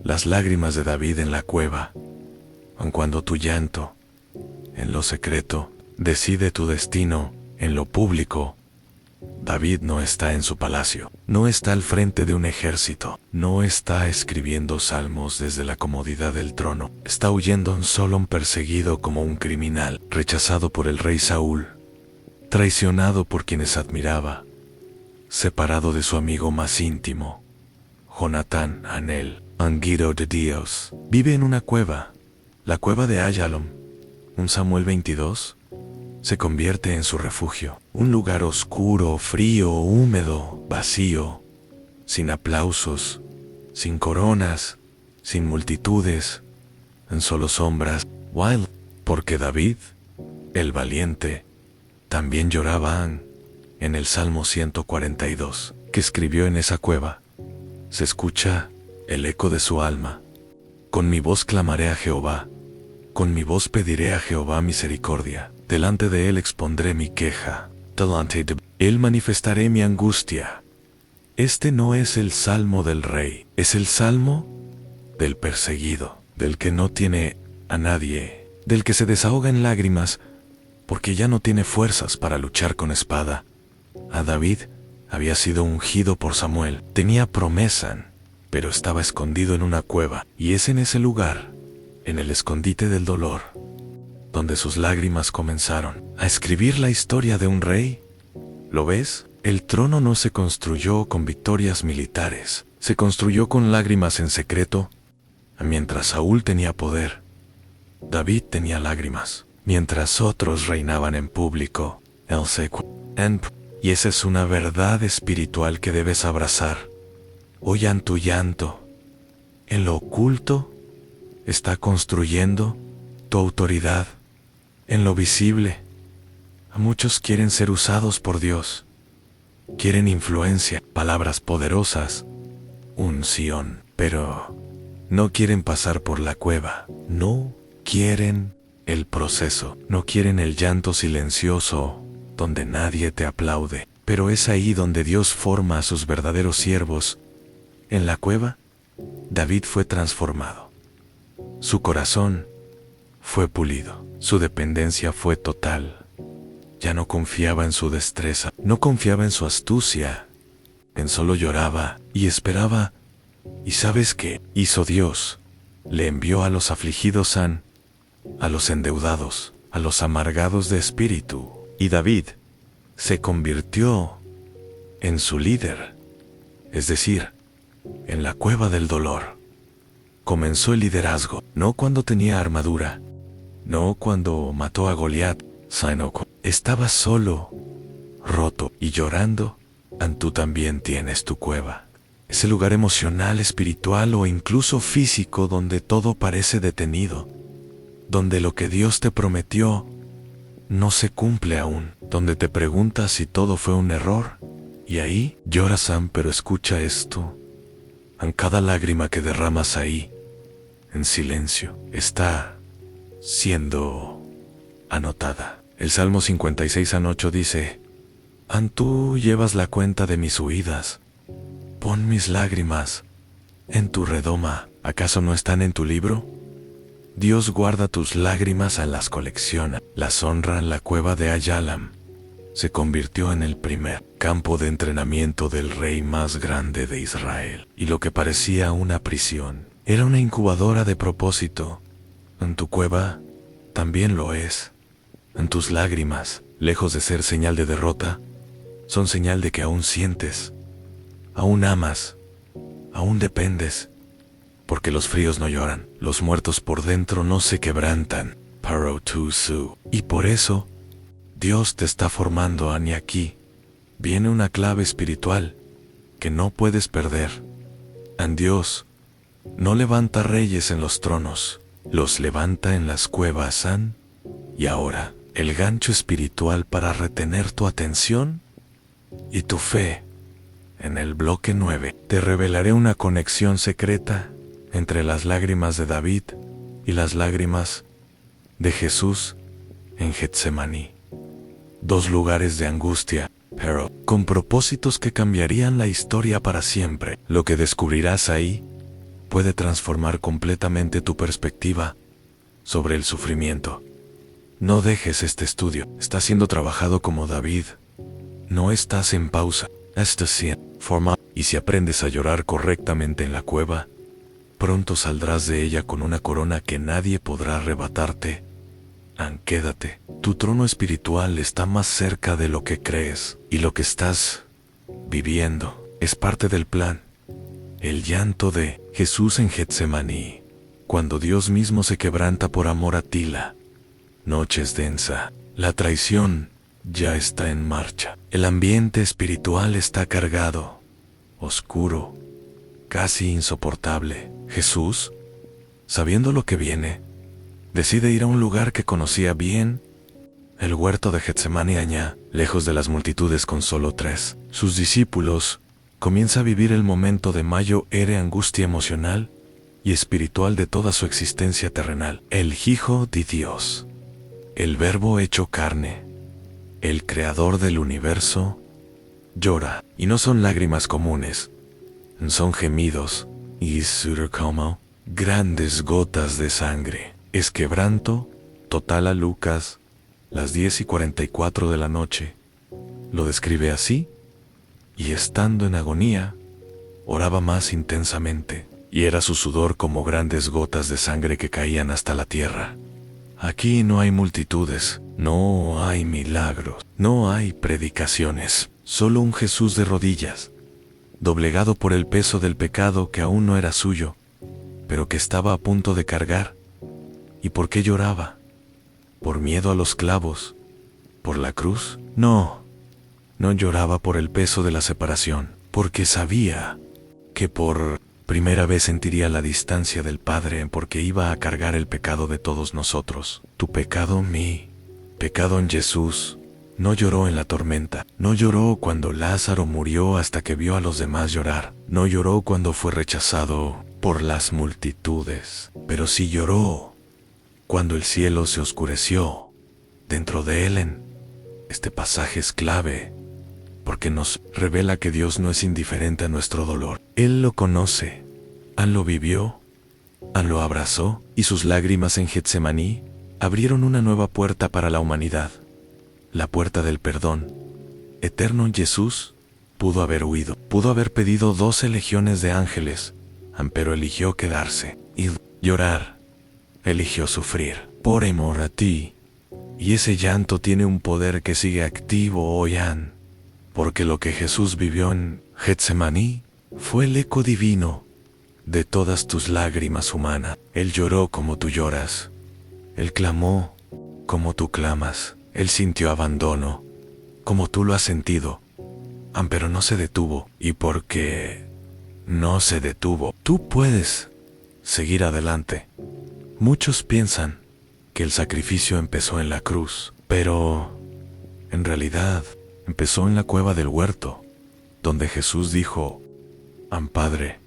Las lágrimas de David en la cueva, aun cuando tu llanto, en lo secreto, decide tu destino en lo público. David no está en su palacio, no está al frente de un ejército, no está escribiendo salmos desde la comodidad del trono, está huyendo en Solón, perseguido como un criminal, rechazado por el rey Saúl, traicionado por quienes admiraba, separado de su amigo más íntimo, Jonatán, Anel, Anguiro de Dios. Vive en una cueva, la cueva de Ayalon. Un Samuel 22 se convierte en su refugio, un lugar oscuro, frío, húmedo, vacío, sin aplausos, sin coronas, sin multitudes, en solo sombras. Wild, porque David, el valiente, también lloraba en el Salmo 142, que escribió en esa cueva. Se escucha el eco de su alma. Con mi voz clamaré a Jehová, con mi voz pediré a Jehová misericordia. Delante de Él expondré mi queja, delante de Él manifestaré mi angustia. Este no es el salmo del rey, es el salmo del perseguido, del que no tiene a nadie, del que se desahoga en lágrimas, porque ya no tiene fuerzas para luchar con espada. A David había sido ungido por Samuel, tenía promesa, pero estaba escondido en una cueva, y es en ese lugar, en el escondite del dolor, donde sus lágrimas comenzaron a escribir la historia de un rey. ¿Lo ves? El trono no se construyó con victorias militares, se construyó con lágrimas en secreto. Mientras Saúl tenía poder, David tenía lágrimas. Mientras otros reinaban en público, él se y esa es una verdad espiritual que debes abrazar. Oigan tu llanto. En lo oculto está construyendo tu autoridad. En lo visible, a muchos quieren ser usados por Dios. Quieren influencia, palabras poderosas, unción, pero no quieren pasar por la cueva. No quieren el proceso, no quieren el llanto silencioso donde nadie te aplaude. Pero es ahí donde Dios forma a sus verdaderos siervos. En la cueva, David fue transformado. Su corazón fue pulido, su dependencia fue total. Ya no confiaba en su destreza, no confiaba en su astucia, solo lloraba y esperaba. ¿Y sabes qué hizo Dios? Le envió a los afligidos a los endeudados, a los amargados de espíritu. Y David se convirtió en su líder, es decir, en la cueva del dolor. Comenzó el liderazgo, no cuando tenía armadura, no cuando mató a Goliat, sino estaba solo, roto y llorando. Tú también tienes tu cueva. Ese lugar emocional, espiritual o incluso físico donde todo parece detenido, donde lo que Dios te prometió no se cumple aún, donde te preguntas si todo fue un error. Y ahí lloras, pero escucha esto. Cada lágrima que derramas ahí, en silencio, está siendo anotada. El Salmo 56:8 dice: Tú llevas la cuenta de mis huidas. Pon mis lágrimas en tu redoma. ¿Acaso no están en tu libro? Dios guarda tus lágrimas, las colecciona. Las honra en la cueva de Ayalam. Se convirtió en el primer campo de entrenamiento del rey más grande de Israel. Y lo que parecía una prisión era una incubadora de propósito. En tu cueva también lo es. En tus lágrimas, lejos de ser señal de derrota, son señal de que aún sientes, aún amas, aún dependes. Porque los fríos no lloran, los muertos por dentro no se quebrantan. Paro tu su. Y por eso, Dios te está formando, Ani. Aquí viene una clave espiritual que no puedes perder. Dios no levanta reyes en los tronos, los levanta en las cuevas, An. Y ahora, el gancho espiritual para retener tu atención y tu fe. En el bloque 9, te revelaré una conexión secreta entre las lágrimas de David y las lágrimas de Jesús en Getsemaní. Dos lugares de angustia, pero con propósitos que cambiarían la historia para siempre. Lo que descubrirás ahí puede transformar completamente tu perspectiva sobre el sufrimiento. No dejes este estudio. Estás siendo trabajado como David. No estás en pausa. Estás en forma. Y si aprendes a llorar correctamente en la cueva, pronto saldrás de ella con una corona que nadie podrá arrebatarte. Quédate. Tu trono espiritual está más cerca de lo que crees. Y lo que estás viviendo es parte del plan. El llanto de Jesús en Getsemaní. Cuando Dios mismo se quebranta por amor a ti. La noche es densa. La traición ya está en marcha. El ambiente espiritual está cargado, oscuro, casi insoportable. Jesús, sabiendo lo que viene, decide ir a un lugar que conocía bien, el huerto de Getsemaní, allá, lejos de las multitudes con solo 3. Sus discípulos comienza a vivir el momento de mayor angustia emocional y espiritual de toda su existencia terrenal. El Hijo de Dios, el Verbo hecho carne, el Creador del universo, llora, y no son lágrimas comunes, son gemidos, y como grandes gotas de sangre. Es quebranto total. A Lucas, las 10:44 de la noche, lo describe así: y estando en agonía, oraba más intensamente, y era su sudor como grandes gotas de sangre que caían hasta la tierra. Aquí no hay multitudes, no hay milagros, no hay predicaciones, solo un Jesús de rodillas, doblegado por el peso del pecado que aún no era suyo, pero que estaba a punto de cargar. ¿Y por qué lloraba? ¿Por miedo a los clavos? ¿Por la cruz? No lloraba por el peso de la separación, porque sabía que por primera vez sentiría la distancia del Padre, porque iba a cargar el pecado de todos nosotros. Tu pecado, mi pecado en Jesús. No lloró en la tormenta, no lloró cuando Lázaro murió hasta que vio a los demás llorar, no lloró cuando fue rechazado por las multitudes, pero sí lloró cuando el cielo se oscureció dentro de él. Este pasaje es clave porque nos revela que Dios no es indiferente a nuestro dolor. Él lo conoce, lo vivió, lo abrazó, y sus lágrimas en Getsemaní abrieron una nueva puerta para la humanidad. La puerta del perdón eterno. En Jesús pudo haber huido, pudo haber pedido 12 legiones de ángeles, pero eligió quedarse y llorar. Eligió sufrir por amor a ti. Y ese llanto tiene un poder que sigue activo hoy, porque lo que Jesús vivió en Getsemaní fue el eco divino de todas tus lágrimas humanas. Él lloró como tú lloras. Él clamó como tú clamas. Él sintió abandono, como tú lo has sentido, pero no se detuvo. Y porque no se detuvo, tú puedes seguir adelante. Muchos piensan que el sacrificio empezó en la cruz, pero en realidad empezó en la cueva del huerto, donde Jesús dijo: Padre,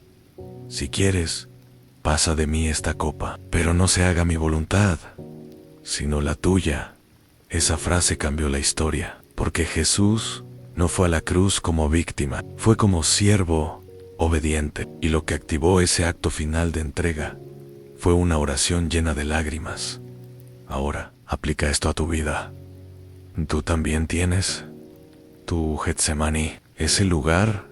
si quieres, pasa de mí esta copa, pero no se haga mi voluntad, sino la tuya. Esa frase cambió la historia, porque Jesús No fue a la cruz como víctima, fue como siervo obediente. Y lo que activó ese acto final de entrega fue una oración llena de lágrimas. Ahora, aplica esto a tu vida. Tú también tienes tu Getsemaní, ese lugar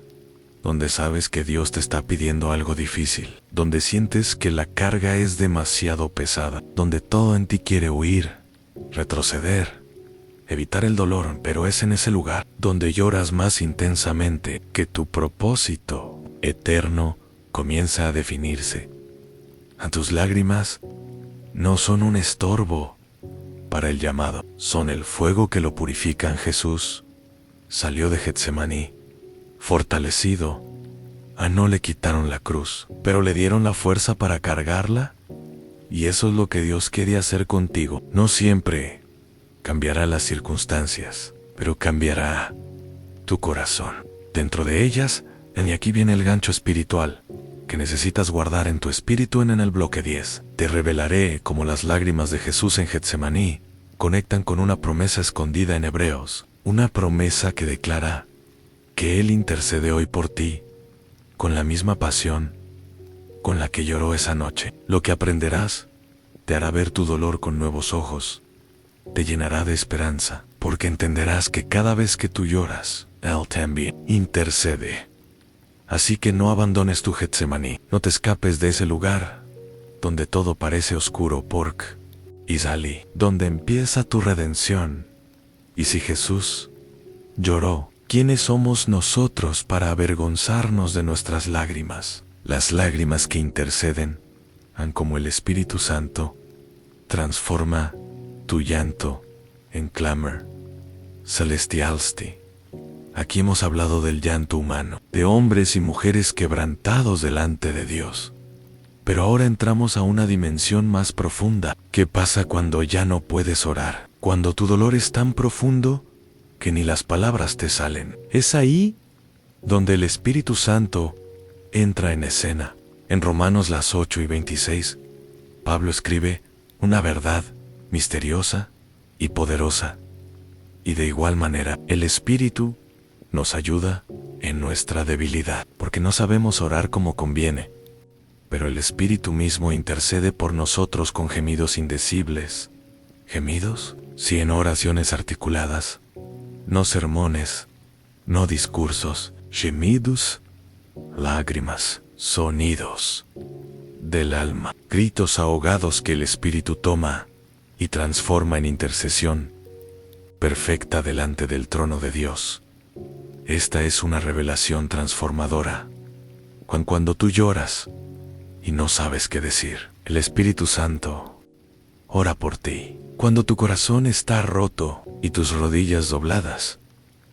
donde sabes que Dios te está pidiendo algo difícil, donde sientes que la carga es demasiado pesada, donde todo en ti quiere huir, retroceder, evitar el dolor, pero es en ese lugar donde lloras más intensamente que tu propósito eterno comienza a definirse. A tus lágrimas no son un estorbo para el llamado, son el fuego que lo purifica. Jesús salió de Getsemaní fortalecido. No le quitaron la cruz, pero le dieron la fuerza para cargarla. Y eso es lo que Dios quiere hacer contigo. No siempre cambiará las circunstancias, pero cambiará tu corazón. Dentro de ellas, y aquí viene el gancho espiritual que necesitas guardar en tu espíritu en el bloque 10. Te revelaré cómo las lágrimas de Jesús en Getsemaní conectan con una promesa escondida en Hebreos, una promesa que declara que Él intercede hoy por ti con la misma pasión con la que lloró esa noche. Lo que aprenderás te hará ver tu dolor con nuevos ojos, te llenará de esperanza, porque entenderás que cada vez que tú lloras, Él también intercede. Así que no abandones tu Getsemaní, no te escapes de ese lugar donde todo parece oscuro, porque y salí, donde empieza tu redención. Y si Jesús lloró, ¿quiénes somos nosotros para avergonzarnos de nuestras lágrimas? Las lágrimas que interceden, como el Espíritu Santo, transforma tu llanto en clamor celestialsti. Aquí hemos hablado del llanto humano, de hombres y mujeres quebrantados delante de Dios. Pero ahora entramos a una dimensión más profunda. ¿Qué pasa cuando ya no puedes orar? Cuando tu dolor es tan profundo que ni las palabras te salen. Es ahí donde el Espíritu Santo entra en escena. En Romanos las 8:26, Pablo escribe una verdad misteriosa y poderosa. Y de igual manera, el Espíritu nos ayuda en nuestra debilidad, porque no sabemos orar como conviene. Pero el Espíritu mismo intercede por nosotros con gemidos indecibles. ¿Gemidos? Sí, en oraciones articuladas, no sermones, no discursos, gemidos, lágrimas, sonidos del alma, gritos ahogados que el Espíritu toma y transforma en intercesión perfecta delante del trono de Dios. Esta es una revelación transformadora. Cuando tú lloras y no sabes qué decir, el Espíritu Santo ora por ti. Cuando tu corazón está roto y tus rodillas dobladas,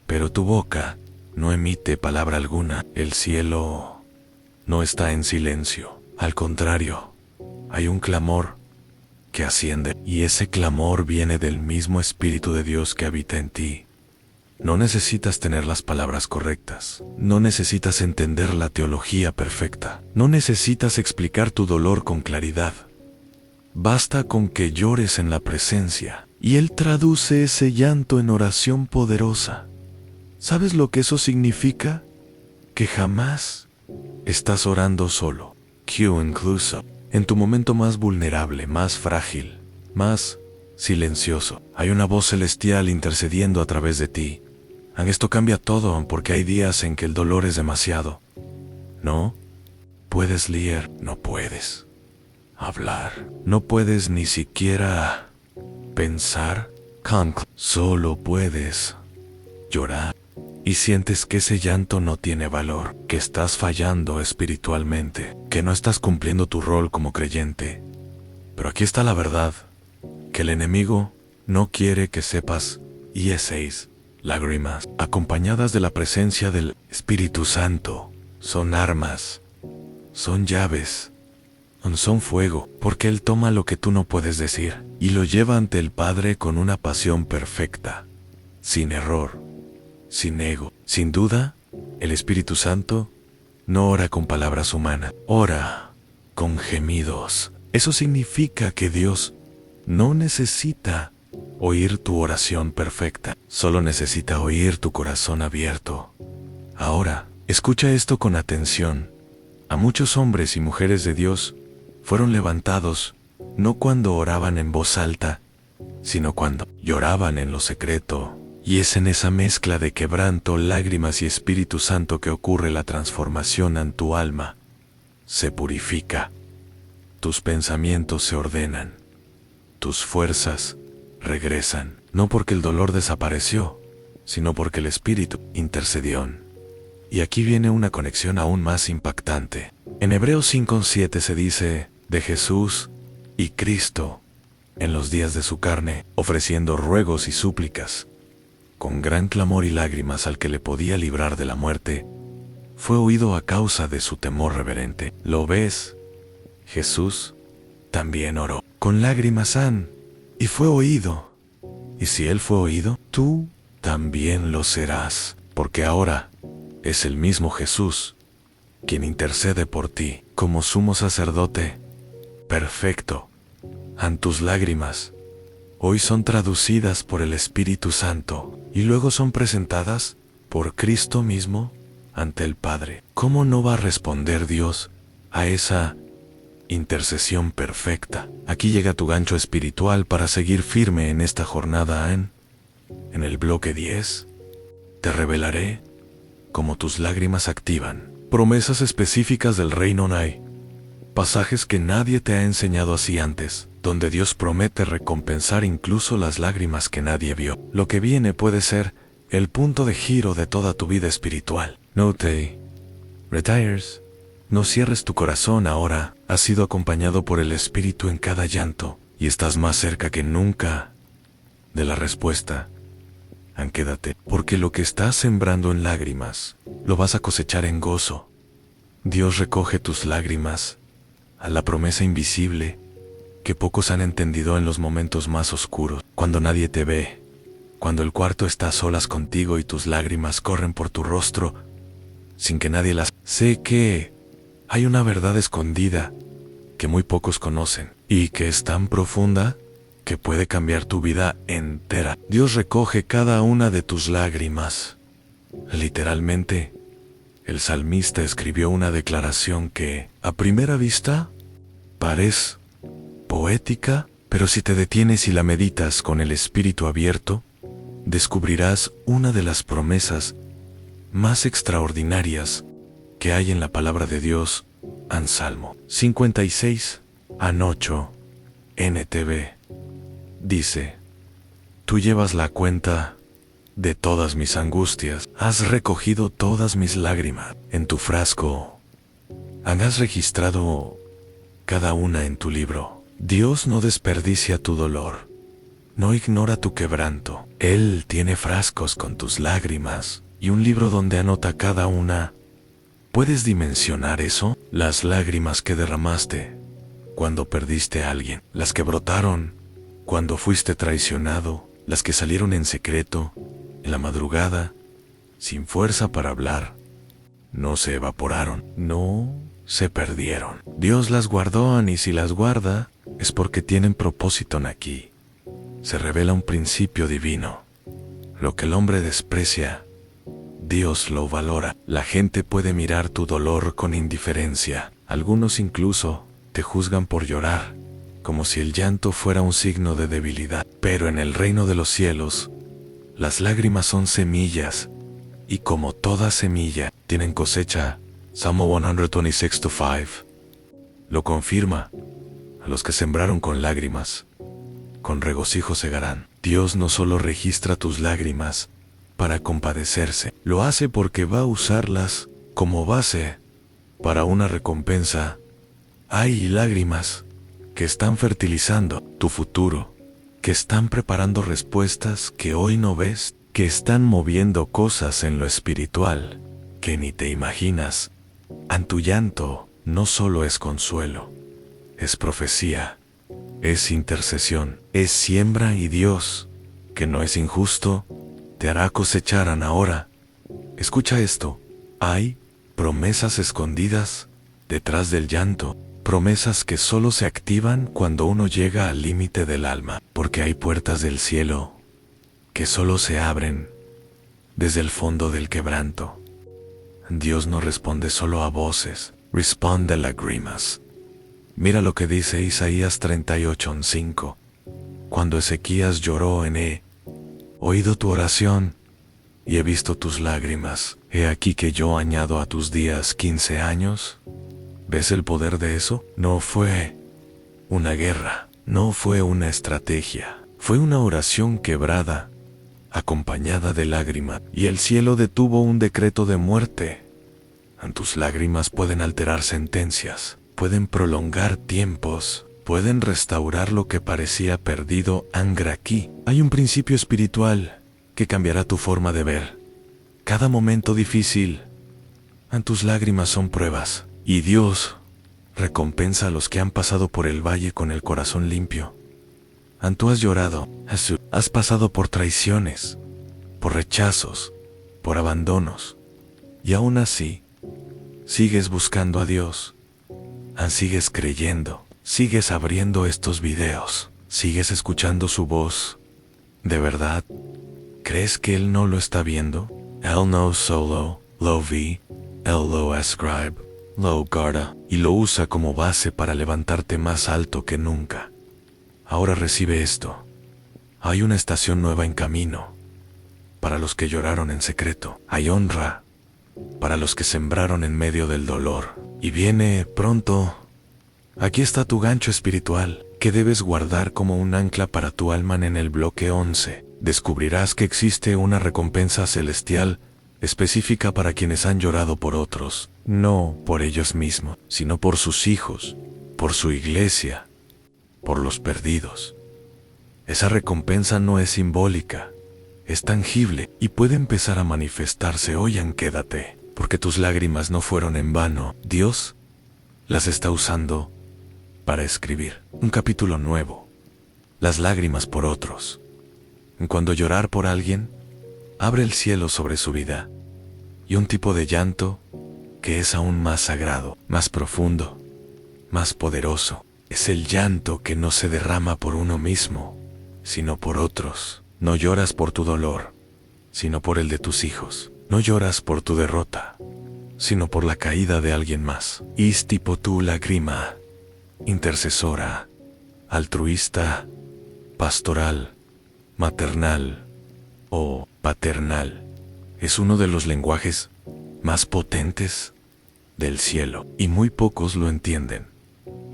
pero tu boca no emite palabra alguna, el cielo no está en silencio. Al contrario, hay un clamor que asciende, y ese clamor viene del mismo Espíritu de Dios que habita en ti. No necesitas tener las palabras correctas, no necesitas entender la teología perfecta, no necesitas explicar tu dolor con claridad. Basta con que llores en la presencia, y Él traduce ese llanto en oración poderosa. ¿Sabes lo que eso significa? Que jamás estás orando solo, incluso en tu momento más vulnerable, más frágil, más silencioso, hay una voz celestial intercediendo a través de ti. Esto cambia todo, porque hay días en que el dolor es demasiado. No puedes leer, no puedes hablar, no puedes ni siquiera pensar, solo puedes llorar. Y sientes que ese llanto no tiene valor, que estás fallando espiritualmente, que no estás cumpliendo tu rol como creyente. Pero aquí está la verdad, que el enemigo no quiere que sepas, y esas lágrimas, acompañadas de la presencia del Espíritu Santo, son armas, son llaves, son fuego, porque Él toma lo que tú no puedes decir, y lo lleva ante el Padre con una pasión perfecta, sin error, sin ego. Sin duda, el Espíritu Santo no ora con palabras humanas, ora con gemidos. Eso significa que Dios no necesita oír tu oración perfecta. Solo necesita oír tu corazón abierto. Ahora, escucha esto con atención. A muchos hombres y mujeres de Dios fueron levantados, no cuando oraban en voz alta, sino cuando lloraban en lo secreto. Y es en esa mezcla de quebranto, lágrimas y Espíritu Santo que ocurre la transformación en tu alma. Se purifica. Tus pensamientos se ordenan. Tus fuerzas regresan. No porque el dolor desapareció, sino porque el Espíritu intercedió. Y aquí viene una conexión aún más impactante. En Hebreos 5:7 se dice de Jesús y Cristo en los días de su carne, ofreciendo ruegos y súplicas, con gran clamor y lágrimas al que le podía librar de la muerte, fue oído a causa de su temor reverente. ¿Lo ves? Jesús también oró con lágrimas y fue oído. Y si Él fue oído, tú también lo serás, porque ahora es el mismo Jesús quien intercede por ti como sumo sacerdote perfecto. Tus lágrimas hoy son traducidas por el Espíritu Santo y luego son presentadas por Cristo mismo ante el Padre. ¿Cómo no va a responder Dios a esa intercesión perfecta? Aquí llega tu gancho espiritual para seguir firme en esta jornada. En el bloque 10, te revelaré cómo tus lágrimas activan promesas específicas del reino Nai. Pasajes que nadie te ha enseñado así antes, donde Dios promete recompensar incluso las lágrimas que nadie vio. Lo que viene puede ser el punto de giro de toda tu vida espiritual. No te retires. No cierres tu corazón ahora. Has sido acompañado por el Espíritu en cada llanto y estás más cerca que nunca de la respuesta. Quédate, porque lo que estás sembrando en lágrimas, lo vas a cosechar en gozo. Dios recoge tus lágrimas a la promesa invisible que pocos han entendido en los momentos más oscuros, cuando nadie te ve, cuando el cuarto está a solas contigo y tus lágrimas corren por tu rostro sin que nadie las... Sé que hay una verdad escondida que muy pocos conocen y que es tan profunda que puede cambiar tu vida entera. Dios recoge cada una de tus lágrimas. Literalmente, el salmista escribió una declaración que, a primera vista, parece poética, pero si te detienes y la meditas con el espíritu abierto, descubrirás una de las promesas más extraordinarias que hay en la palabra de Dios. En Salmo 56, 8, NTV, dice: Tú llevas la cuenta de todas mis angustias, has recogido todas mis lágrimas en tu frasco, has registrado cada una en tu libro. Dios no desperdicia tu dolor, no ignora tu quebranto. Él tiene frascos con tus lágrimas y un libro donde anota cada una. ¿Puedes dimensionar eso? Las lágrimas que derramaste cuando perdiste a alguien, las que brotaron cuando fuiste traicionado, las que salieron en secreto, en la madrugada, sin fuerza para hablar. No se evaporaron, no se perdieron. Dios las guardó, y si las guarda, es porque tienen propósito aquí. Se revela un principio divino. Lo que el hombre desprecia, Dios lo valora. La gente puede mirar tu dolor con indiferencia. Algunos incluso te juzgan por llorar, como si el llanto fuera un signo de debilidad. Pero en el reino de los cielos, las lágrimas son semillas, y como toda semilla, tienen cosecha. Salmo 126:5 lo confirma. A los que sembraron con lágrimas, con regocijo segarán. Dios no solo registra tus lágrimas para compadecerse, lo hace porque va a usarlas como base para una recompensa. Hay lágrimas que están fertilizando tu futuro, que están preparando respuestas que hoy no ves, que están moviendo cosas en lo espiritual que ni te imaginas. Tu llanto no solo es consuelo, es profecía, es intercesión, es siembra, y Dios, que no es injusto, te hará cosechar ahora. Escucha esto: hay promesas escondidas detrás del llanto. Promesas que solo se activan cuando uno llega al límite del alma, porque hay puertas del cielo que solo se abren desde el fondo del quebranto. Dios no responde solo a voces, responde a lágrimas. Mira lo que dice Isaías 38:5. Cuando Ezequías lloró he oído tu oración y he visto tus lágrimas. He aquí que yo añado a tus días 15 años. ¿Ves el poder de eso? No fue una guerra, no fue una estrategia, fue una oración quebrada, acompañada de lágrima, y el cielo detuvo un decreto de muerte. Tus lágrimas pueden alterar sentencias, pueden prolongar tiempos, pueden restaurar lo que parecía perdido. Angra aquí. Hay un principio espiritual que cambiará tu forma de ver cada momento difícil. Tus lágrimas son pruebas, y Dios recompensa a los que han pasado por el valle con el corazón limpio. Tú has llorado, has pasado por traiciones, por rechazos, por abandonos, y aún así, sigues buscando a Dios, sigues creyendo, sigues abriendo estos videos, sigues escuchando su voz. ¿De verdad crees que Él no lo está viendo? Él no solo lo vi, Él lo ascribe, lo guarda, y lo usa como base para levantarte más alto que nunca. Ahora recibe esto. Hay una estación nueva en camino. Para los que lloraron en secreto, hay honra. Para los que sembraron en medio del dolor, y viene pronto. Aquí está tu gancho espiritual, que debes guardar como un ancla para tu alma. En el bloque 11, descubrirás que existe una recompensa celestial específica para quienes han llorado por otros, no por ellos mismos, sino por sus hijos, por su iglesia, por los perdidos. Esa recompensa no es simbólica, es tangible y puede empezar a manifestarse hoy. Quédate, porque tus lágrimas no fueron en vano. Dios las está usando para escribir un capítulo nuevo. Las lágrimas por otros. Cuando llorar por alguien, abre el cielo sobre su vida, y un tipo de llanto que es aún más sagrado, más profundo, más poderoso. Es el llanto que no se derrama por uno mismo, sino por otros. No lloras por tu dolor, sino por el de tus hijos. No lloras por tu derrota, sino por la caída de alguien más. Es tipo tu lágrima, intercesora, altruista, pastoral, maternal o paternal. Es uno de los lenguajes más potentes del cielo, y muy pocos lo entienden.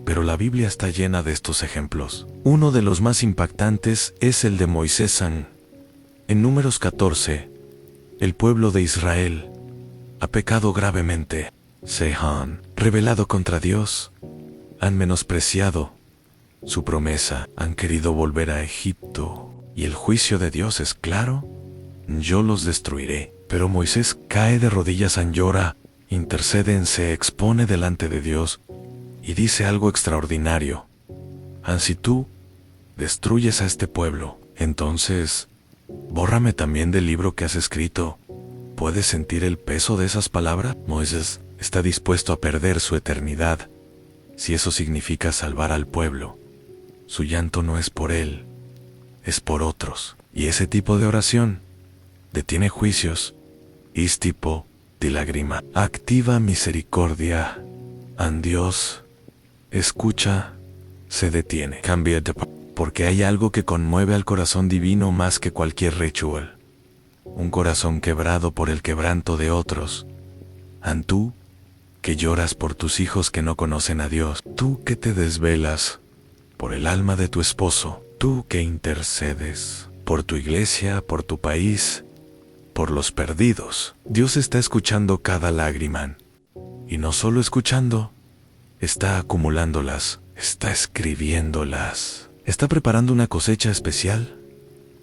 Pero la Biblia está llena de estos ejemplos. Uno de los más impactantes es el de Moisés. En Números 14, el pueblo de Israel ha pecado gravemente. Se han rebelado contra Dios, han menospreciado su promesa, han querido volver a Egipto. Y el juicio de Dios es claro: yo los destruiré. Pero Moisés cae de rodillas, llora, intercede, se expone delante de Dios y dice algo extraordinario. Si tú destruyes a este pueblo, entonces bórrame también del libro que has escrito. ¿Puedes sentir el peso de esas palabras? Moisés está dispuesto a perder su eternidad si eso significa salvar al pueblo. Su llanto no es por él, es por otros. Y ese tipo de oración detiene juicios. Es tipo de lágrima. Activa misericordia. Dios escucha, se detiene. Cambia de porque hay algo que conmueve al corazón divino más que cualquier ritual. Un corazón quebrado por el quebranto de otros. Tú que lloras por tus hijos que no conocen a Dios. Tú que te desvelas por el alma de tu esposo. Tú que intercedes por tu iglesia, por tu país, por los perdidos. Dios está escuchando cada lágrima. Y no solo escuchando, está acumulándolas, está escribiéndolas. Está preparando una cosecha especial,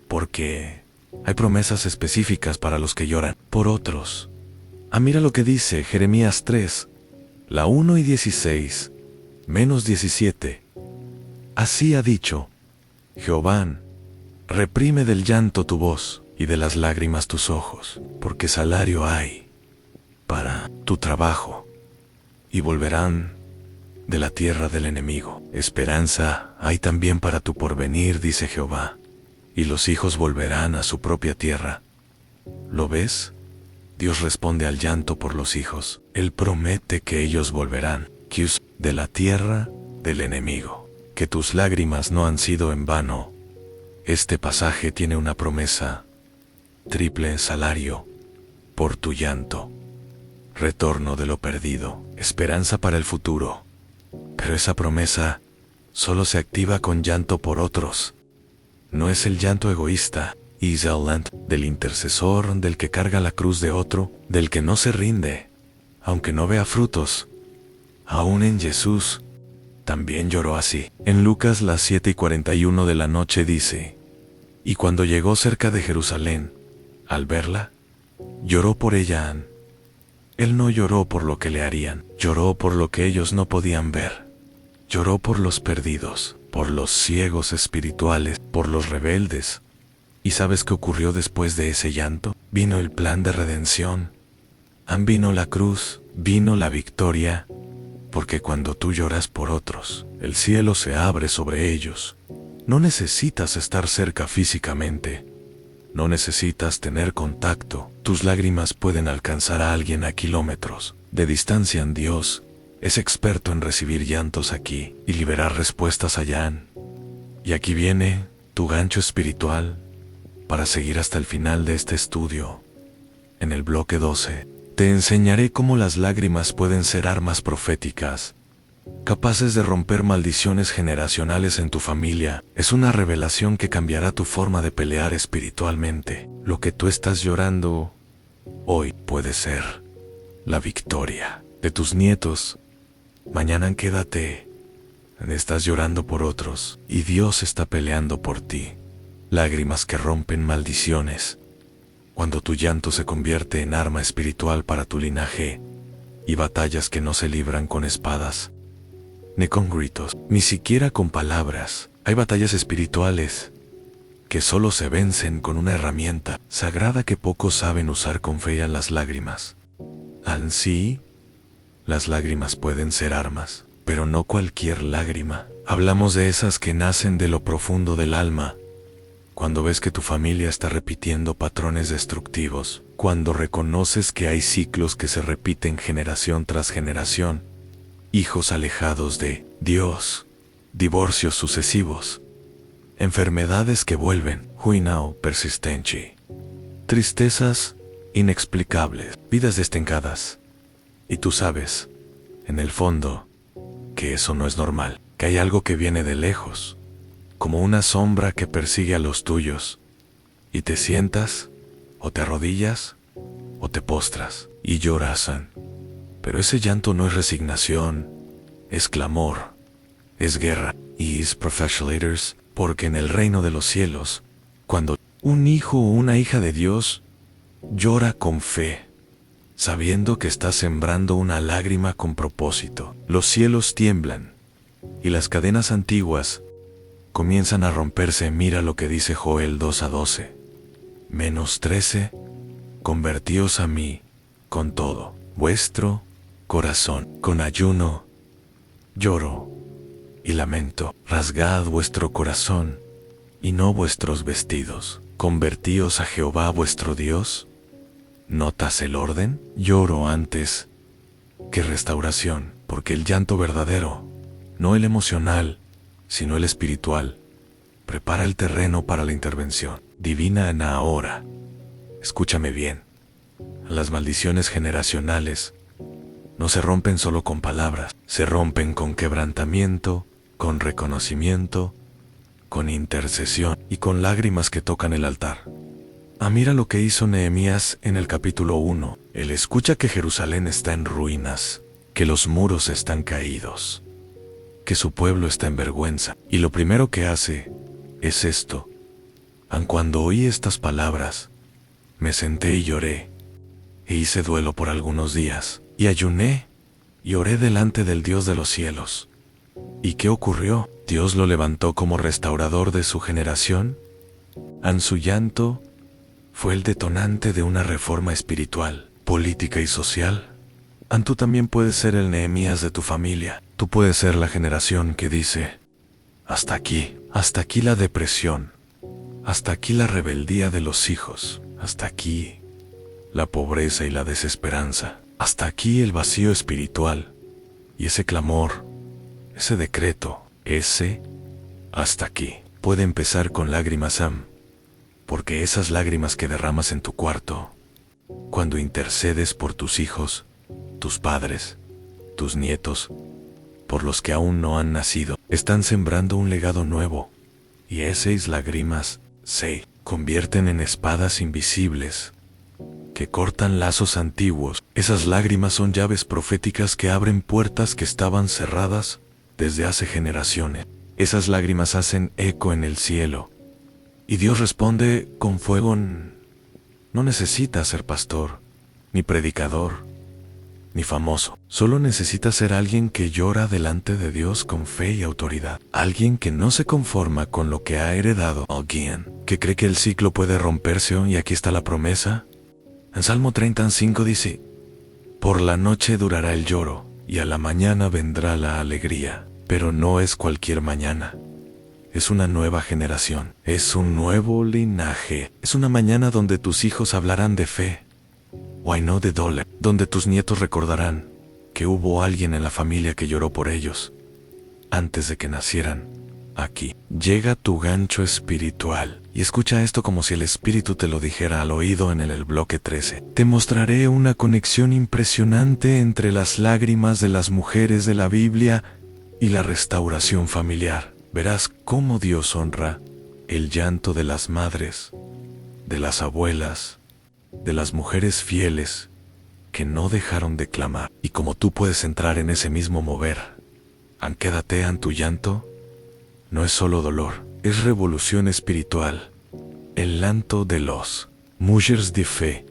porque hay promesas específicas para los que lloran por otros. Mira lo que dice Jeremías 3, la 1 y 16, menos 17. Así ha dicho Jehová: reprime del llanto tu voz y de las lágrimas tus ojos, porque salario hay para tu trabajo, y volverán de la tierra del enemigo. Esperanza hay también para tu porvenir, dice Jehová, y los hijos volverán a su propia tierra. ¿Lo ves? Dios responde al llanto por los hijos. Él promete que ellos volverán, de la tierra del enemigo, que tus lágrimas no han sido en vano. Este pasaje tiene una promesa: triple salario por tu llanto, retorno de lo perdido, esperanza para el futuro. Pero esa promesa solo se activa con llanto por otros. No es el llanto egoísta, del intercesor, del que carga la cruz de otro, del que no se rinde, aunque no vea frutos. Aún en Jesús también lloró así. En Lucas las 7:41 de la noche dice: y cuando llegó cerca de Jerusalén, al verla, lloró por ella. Él no lloró por lo que le harían, lloró por lo que ellos no podían ver. Lloró por los perdidos, por los ciegos espirituales, por los rebeldes. ¿Y sabes qué ocurrió después de ese llanto? Vino el plan de redención. Vino la cruz, vino la victoria, porque cuando tú lloras por otros, el cielo se abre sobre ellos. No necesitas estar cerca físicamente. No necesitas tener contacto. Tus lágrimas pueden alcanzar a alguien a kilómetros de distancia. Dios es experto en recibir llantos aquí y liberar respuestas allá. Y aquí viene tu gancho espiritual para seguir hasta el final de este estudio. En el bloque 12, te enseñaré cómo las lágrimas pueden ser armas proféticas, capaces de romper maldiciones generacionales en tu familia. Es una revelación que cambiará tu forma de pelear espiritualmente. Lo que tú estás llorando hoy puede ser la victoria de tus nietos. Mañana quédate. Estás llorando por otros y Dios está peleando por ti. Lágrimas que rompen maldiciones. Cuando tu llanto se convierte en arma espiritual para tu linaje, y batallas que no se libran con espadas, ni con gritos, ni siquiera con palabras. Hay batallas espirituales que solo se vencen con una herramienta sagrada que pocos saben usar con fe: a las lágrimas. Así, las lágrimas pueden ser armas, pero no cualquier lágrima. Hablamos de esas que nacen de lo profundo del alma. Cuando ves que tu familia está repitiendo patrones destructivos, cuando reconoces que hay ciclos que se repiten generación tras generación, hijos alejados de Dios, divorcios sucesivos, enfermedades que vuelven, juinao persistente, tristezas inexplicables, vidas destencadas. Y tú sabes, en el fondo, que eso no es normal, que hay algo que viene de lejos, como una sombra que persigue a los tuyos, y te sientas, o te arrodillas, o te postras, y lloras. Pero ese llanto no es resignación, es clamor, es guerra, y es professionals, porque en el reino de los cielos, cuando un hijo o una hija de Dios llora con fe, sabiendo que está sembrando una lágrima con propósito, los cielos tiemblan, y las cadenas antiguas comienzan a romperse. Mira lo que dice Joel 2:12. -13, convertíos a mí con todo vuestro corazón, con ayuno, lloro y lamento. Rasgad vuestro corazón y no vuestros vestidos. Convertíos a Jehová vuestro Dios. ¿Notas el orden? Lloro antes que restauración, porque el llanto verdadero, no el emocional, sino el espiritual, prepara el terreno para la intervención divina en ahora. Escúchame bien. Las maldiciones generacionales no se rompen solo con palabras, se rompen con quebrantamiento, con reconocimiento, con intercesión y con lágrimas que tocan el altar. Mira lo que hizo Nehemías en el capítulo 1. Él escucha que Jerusalén está en ruinas, que los muros están caídos, que su pueblo está en vergüenza. Y lo primero que hace es esto: cuando oí estas palabras, me senté y lloré, e hice duelo por algunos días, y ayuné, y oré delante del Dios de los cielos. ¿Y qué ocurrió? Dios lo levantó como restaurador de su generación. Su llanto fue el detonante de una reforma espiritual, política y social. Tú también puedes ser el Nehemías de tu familia. Tú puedes ser la generación que dice, hasta aquí la depresión, hasta aquí la rebeldía de los hijos, hasta aquí la pobreza y la desesperanza, hasta aquí el vacío espiritual y ese clamor, ese decreto, ese hasta aquí. Puede empezar con lágrimas, Sam, porque esas lágrimas que derramas en tu cuarto, cuando intercedes por tus hijos, tus padres, tus nietos, por los que aún no han nacido, están sembrando un legado nuevo, y esas lágrimas se convierten en espadas invisibles que cortan lazos antiguos. Esas lágrimas son llaves proféticas que abren puertas que estaban cerradas desde hace generaciones. Esas lágrimas hacen eco en el cielo, y Dios responde con fuego. No necesitas ser pastor, ni predicador, ni famoso. Solo necesitas ser alguien que llora delante de Dios con fe y autoridad. Alguien que no se conforma con lo que ha heredado. Alguien que cree que el ciclo puede romperse, y aquí está la promesa. En Salmo 35 dice, por la noche durará el lloro, y a la mañana vendrá la alegría. Pero no es cualquier mañana. Es una nueva generación. Es un nuevo linaje. Es una mañana donde tus hijos hablarán de fe. Why no de dolor. Donde tus nietos recordarán que hubo alguien en la familia que lloró por ellos antes de que nacieran. Aquí llega tu gancho espiritual. Y escucha esto como si el Espíritu te lo dijera al oído en el bloque 13. Te mostraré una conexión impresionante entre las lágrimas de las mujeres de la Biblia y la restauración familiar. Verás cómo Dios honra el llanto de las madres, de las abuelas, de las mujeres fieles que no dejaron de clamar. Y como tú puedes entrar en ese mismo mover, quédate en tu llanto, no es solo dolor, es revolución espiritual. El llanto de los mujeres de fe.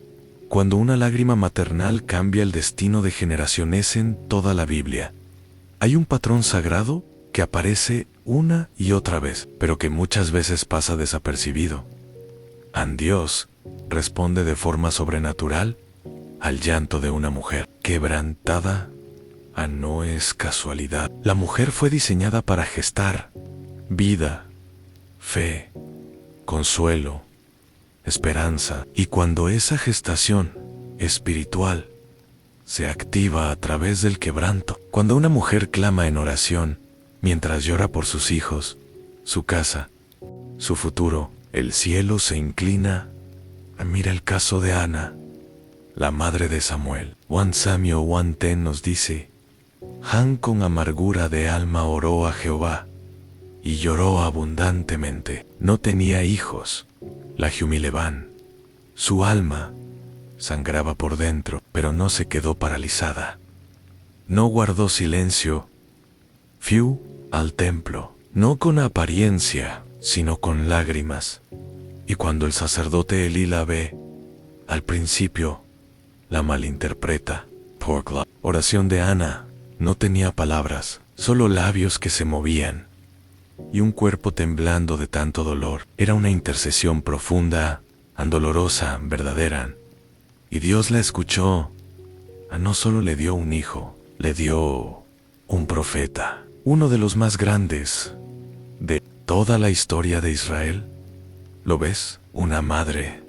Cuando una lágrima maternal cambia el destino de generaciones en toda la Biblia. Hay un patrón sagrado que aparece una y otra vez, pero que muchas veces pasa desapercibido. Dios responde de forma sobrenatural al llanto de una mujer quebrantada. No es casualidad. La mujer fue diseñada para gestar vida, fe, consuelo, esperanza. Y cuando esa gestación espiritual se activa a través del quebranto, cuando una mujer clama en oración, mientras llora por sus hijos, su casa, su futuro, el cielo se inclina. Mira el caso de Ana, la madre de Samuel. 1 Samuel 1:10 nos dice, Han con amargura de alma oró a Jehová, y lloró abundantemente. No tenía hijos, la Jumilevan. Su alma sangraba por dentro, pero no se quedó paralizada. No guardó silencio. Fue al templo, no con apariencia, sino con lágrimas. Y cuando el sacerdote Elí la ve, al principio, la malinterpreta. Por la oración de Ana no tenía palabras, solo labios que se movían y un cuerpo temblando de tanto dolor. Era una intercesión profunda, dolorosa, verdadera. Y Dios la escuchó. No solo le dio un hijo, le dio un profeta, uno de los más grandes de toda la historia de Israel. ¿Lo ves? Una madre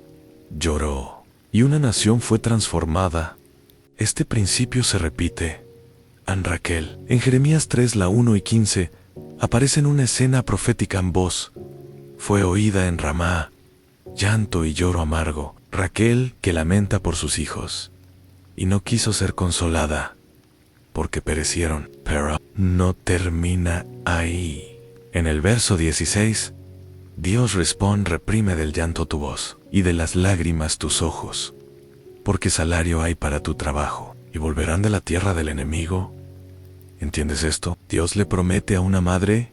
lloró y una nación fue transformada. Este principio se repite en Raquel. En Jeremías 3, la 1 y 15, aparece en una escena profética en voz. Fue oída en Ramá, llanto y lloro amargo. Raquel que lamenta por sus hijos, y no quiso ser consolada, porque perecieron. Pero no termina ahí. En el verso 16, Dios responde, reprime del llanto tu voz, y de las lágrimas tus ojos, porque salario hay para tu trabajo, y volverán de la tierra del enemigo. ¿Entiendes esto? Dios le promete a una madre,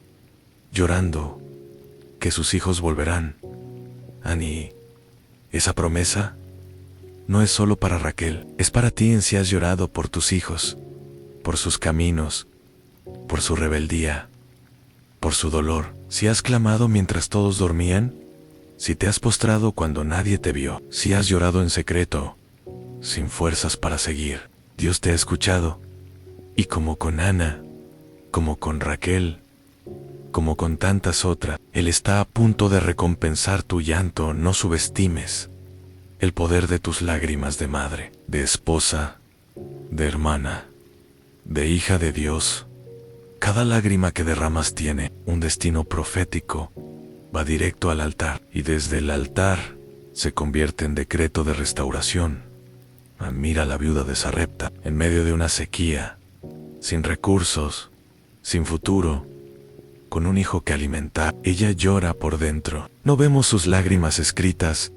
llorando, que sus hijos volverán. Y esa promesa no es solo para Raquel, es para ti en si has llorado por tus hijos, por sus caminos, por su rebeldía, por su dolor. Si has clamado mientras todos dormían, si te has postrado cuando nadie te vio, si has llorado en secreto, sin fuerzas para seguir, Dios te ha escuchado. Y como con Ana, como con Raquel, como con tantas otras, Él está a punto de recompensar tu llanto. No subestimes el poder de tus lágrimas de madre, de esposa, de hermana, de hija de Dios. Cada lágrima que derramas tiene un destino profético. Va directo al altar y desde el altar se convierte en decreto de restauración. Mira a la viuda de Sarepta en medio de una sequía, sin recursos, sin futuro, con un hijo que alimentar. Ella llora por dentro. No vemos sus lágrimas escritas,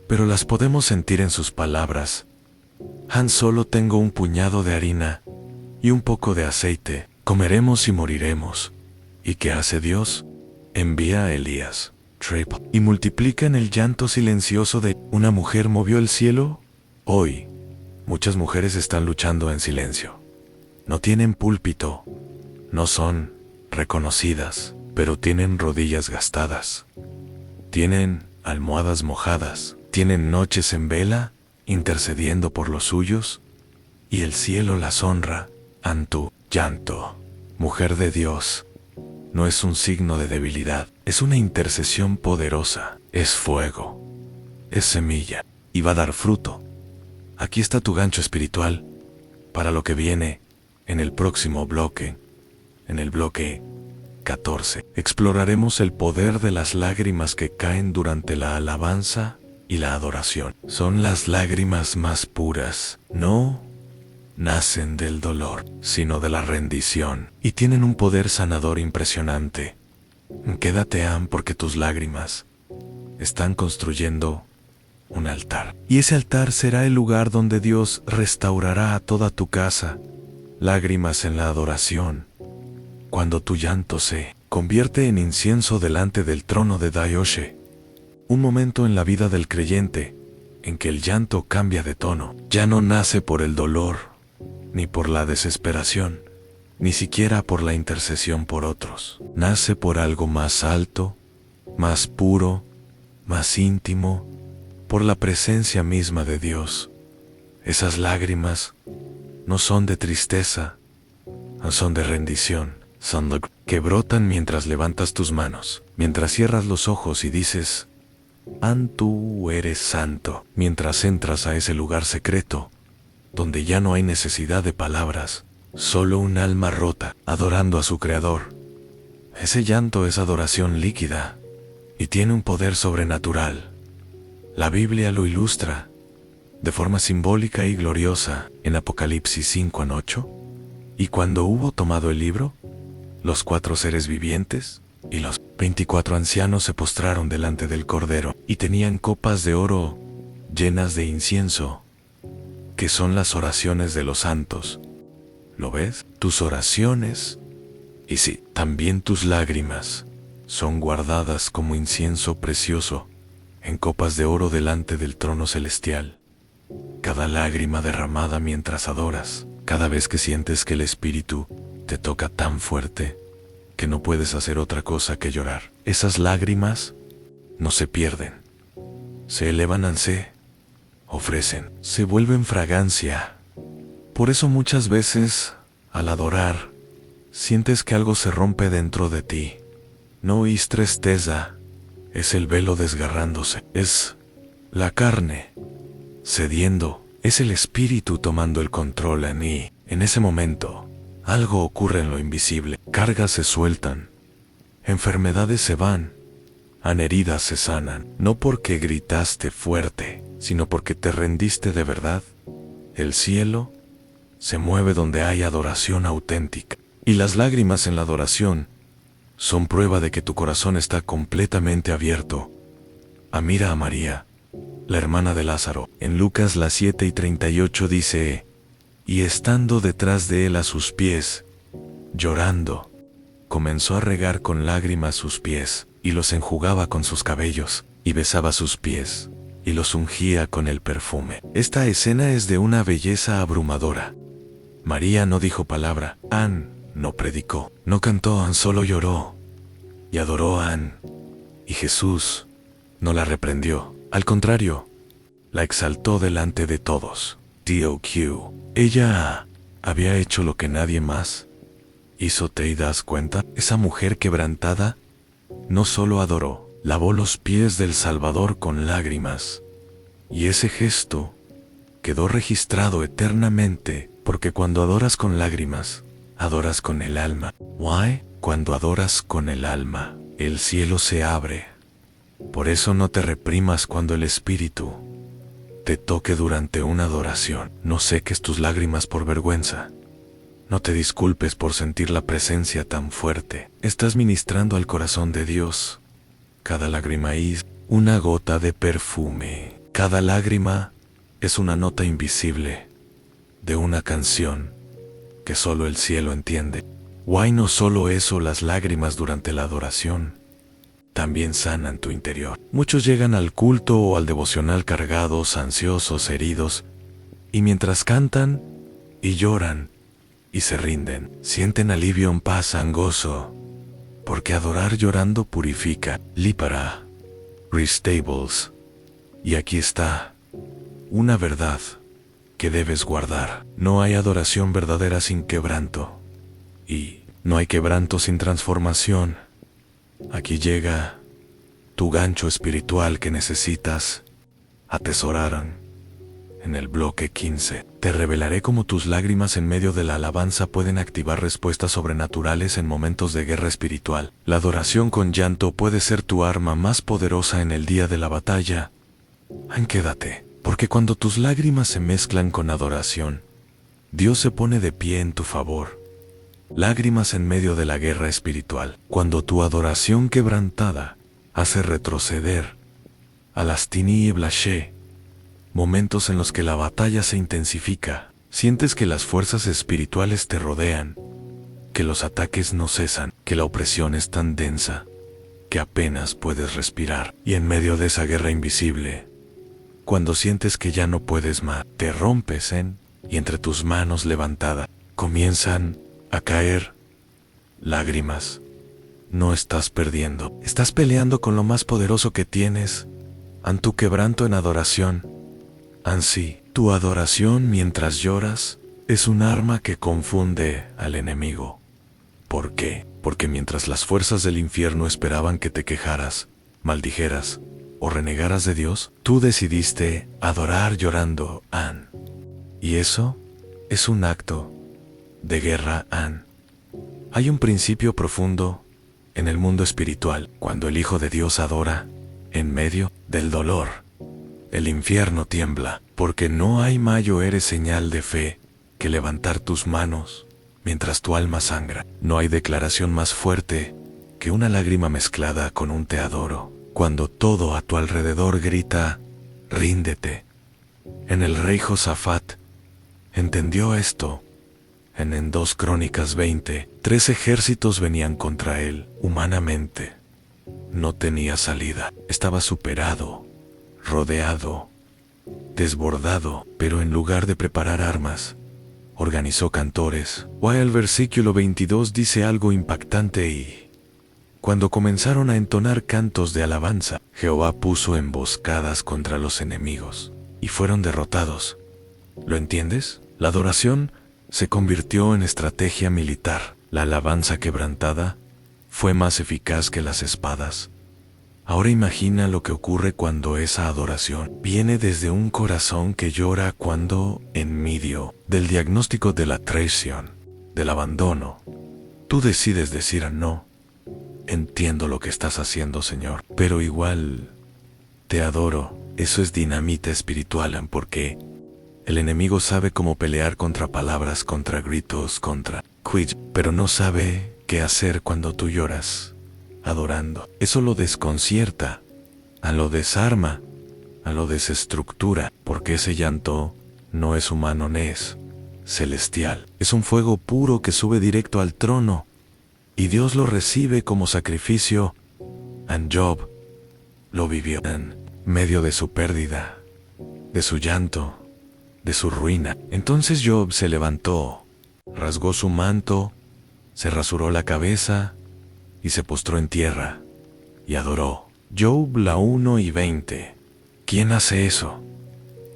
pero las podemos sentir en sus palabras. Han solo tengo un puñado de harina y un poco de aceite. Comeremos y moriremos. ¿Y qué hace Dios? Envía a Elías y multiplica en el llanto silencioso de una mujer movió el cielo. Hoy, muchas mujeres están luchando en silencio. No tienen púlpito, no son reconocidas, pero tienen rodillas gastadas. Tienen almohadas mojadas, tienen noches en vela, intercediendo por los suyos, y el cielo las honra. Antu, llanto, mujer de Dios, no es un signo de debilidad, es una intercesión poderosa, es fuego, es semilla, y va a dar fruto. Aquí está tu gancho espiritual, para lo que viene en el próximo bloque, en el bloque 14. Exploraremos el poder de las lágrimas que caen durante la alabanza y la adoración. Son las lágrimas más puras, no nacen del dolor, sino de la rendición, y tienen un poder sanador impresionante. Quédate, Ann, porque tus lágrimas están construyendo un altar, y ese altar será el lugar donde Dios restaurará a toda tu casa. Lágrimas en la adoración. Cuando tu llanto se convierte en incienso delante del trono de Dayoshe, un momento en la vida del creyente en que el llanto cambia de tono. Ya no nace por el dolor, ni por la desesperación, ni siquiera por la intercesión por otros. Nace por algo más alto, más puro, más íntimo, por la presencia misma de Dios. Esas lágrimas no son de tristeza, son de rendición, son de que brotan mientras levantas tus manos, mientras cierras los ojos y dices, Ann, tú eres santo, mientras entras a ese lugar secreto, donde ya no hay necesidad de palabras, solo un alma rota, adorando a su Creador. Ese llanto es adoración líquida, y tiene un poder sobrenatural. La Biblia lo ilustra, de forma simbólica y gloriosa, en Apocalipsis 5:8. Y cuando hubo tomado el libro, los 4 seres vivientes y los 24 ancianos se postraron delante del Cordero, y tenían copas de oro llenas de incienso, que son las oraciones de los santos. ¿Lo ves? Tus oraciones, y sí, también tus lágrimas, son guardadas como incienso precioso en copas de oro delante del trono celestial. Cada lágrima derramada mientras adoras, cada vez que sientes que el Espíritu te toca tan fuerte que no puedes hacer otra cosa que llorar. Esas lágrimas no se pierden, se elevan, se ofrecen, se vuelven fragancia. Por eso muchas veces, al adorar, sientes que algo se rompe dentro de ti. No es tristeza, es el velo desgarrándose, es la carne cediendo, es el espíritu tomando el control en mí. En ese momento, algo ocurre en lo invisible, cargas se sueltan, enfermedades se van, heridas se sanan, no porque gritaste fuerte, sino porque te rendiste de verdad. El cielo se mueve donde hay adoración auténtica, y las lágrimas en la adoración son prueba de que tu corazón está completamente abierto. Mira a María, la hermana de Lázaro. En Lucas 7:38 dice, y estando detrás de él a sus pies, llorando, comenzó a regar con lágrimas sus pies, y los enjugaba con sus cabellos, y besaba sus pies, y los ungía con el perfume. Esta escena es de una belleza abrumadora. María no dijo palabra, Ann no predicó, no cantó, Ann solo lloró, y adoró a Ann. Y Jesús no la reprendió, al contrario, la exaltó delante de todos. TOQ. Ella había hecho lo que nadie más hizo. ¿Te das cuenta? Esa mujer quebrantada no solo adoró, lavó los pies del Salvador con lágrimas. Y ese gesto quedó registrado eternamente, porque cuando adoras con lágrimas, adoras con el alma. ¿Why? Cuando adoras con el alma, el cielo se abre. Por eso no te reprimas cuando el Espíritu te toque durante una adoración. No seques tus lágrimas por vergüenza. No te disculpes por sentir la presencia tan fuerte. Estás ministrando al corazón de Dios. Cada lágrima es una gota de perfume. Cada lágrima es una nota invisible de una canción que solo el cielo entiende. Why no solo eso, las lágrimas durante la adoración también sanan tu interior. Muchos llegan al culto o al devocional cargados, ansiosos, heridos, y mientras cantan y lloran y se rinden, sienten alivio, en paz, en gozo, porque adorar llorando purifica. Lípara, Restables. Y aquí está una verdad que debes guardar. No hay adoración verdadera sin quebranto, y no hay quebranto sin transformación. Aquí llega tu gancho espiritual que necesitas atesorar. En el bloque 15, te revelaré cómo tus lágrimas en medio de la alabanza pueden activar respuestas sobrenaturales en momentos de guerra espiritual. La adoración con llanto puede ser tu arma más poderosa en el día de la batalla. Quédate, porque cuando tus lágrimas se mezclan con adoración, Dios se pone de pie en tu favor. Lágrimas en medio de la guerra espiritual. Cuando tu adoración quebrantada hace retroceder a las tinieblas, momentos en los que la batalla se intensifica, sientes que las fuerzas espirituales te rodean, que los ataques no cesan, que la opresión es tan densa que apenas puedes respirar. Y en medio de esa guerra invisible, cuando sientes que ya no puedes más, te rompes y entre tus manos levantadas comienzan a caer lágrimas. No estás perdiendo, estás peleando con lo más poderoso que tienes, tu quebranto en adoración. Ansí, tu adoración mientras lloras es un arma que confunde al enemigo. ¿Por qué? Porque mientras las fuerzas del infierno esperaban que te quejaras, maldijeras o renegaras de Dios, tú decidiste adorar llorando. Y eso es un acto de guerra. Hay un principio profundo en el mundo espiritual. Cuando el Hijo de Dios adora en medio del dolor, el infierno tiembla, porque no hay mayor señal de fe que levantar tus manos mientras tu alma sangra. No hay declaración más fuerte que una lágrima mezclada con un te adoro. Cuando todo a tu alrededor grita, ríndete. El rey Josafat entendió esto. En 2 Crónicas 20, 3 ejércitos venían contra él. Humanamente no tenía salida. Estaba superado, rodeado, desbordado, pero en lugar de preparar armas, organizó cantores. El versículo 22 dice algo impactante: y cuando comenzaron a entonar cantos de alabanza, Jehová puso emboscadas contra los enemigos, y fueron derrotados. ¿Lo entiendes? La adoración se convirtió en estrategia militar. La alabanza quebrantada fue más eficaz que las espadas. Ahora imagina lo que ocurre cuando esa adoración viene desde un corazón que llora, cuando, en medio del diagnóstico de la traición, del abandono, tú decides decir no. Entiendo lo que estás haciendo, Señor, pero igual te adoro. Eso es dinamita espiritual, porque el enemigo sabe cómo pelear contra palabras, contra gritos, contra quits, pero no sabe qué hacer cuando tú lloras adorando. Eso lo desconcierta, lo desarma, lo desestructura, porque ese llanto no es humano, no es celestial. Es un fuego puro que sube directo al trono, y Dios lo recibe como sacrificio. Job lo vivió en medio de su pérdida, de su llanto, de su ruina. Entonces Job se levantó, rasgó su manto, se rasuró la cabeza y se postró en tierra y adoró. Job 1:20. ¿Quién hace eso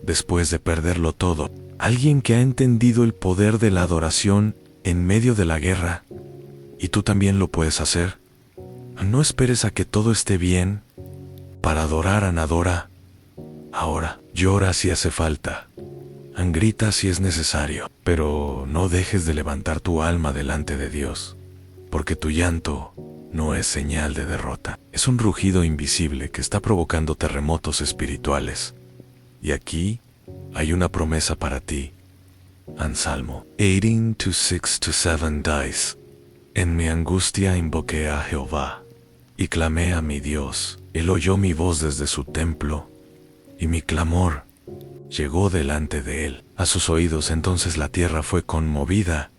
después de perderlo todo? Alguien que ha entendido el poder de la adoración en medio de la guerra. Y tú también lo puedes hacer. No esperes a que todo esté bien para adorar a Nadora. Ahora, llora si hace falta. Grita si es necesario. Pero no dejes de levantar tu alma delante de Dios. Porque tu llanto no es señal de derrota. Es un rugido invisible que está provocando terremotos espirituales. Y aquí hay una promesa para ti. Salmo 18 6-7 dice: En mi angustia invoqué a Jehová, y clamé a mi Dios. Él oyó mi voz desde su templo, y mi clamor llegó delante de él. A sus oídos entonces la tierra fue conmovida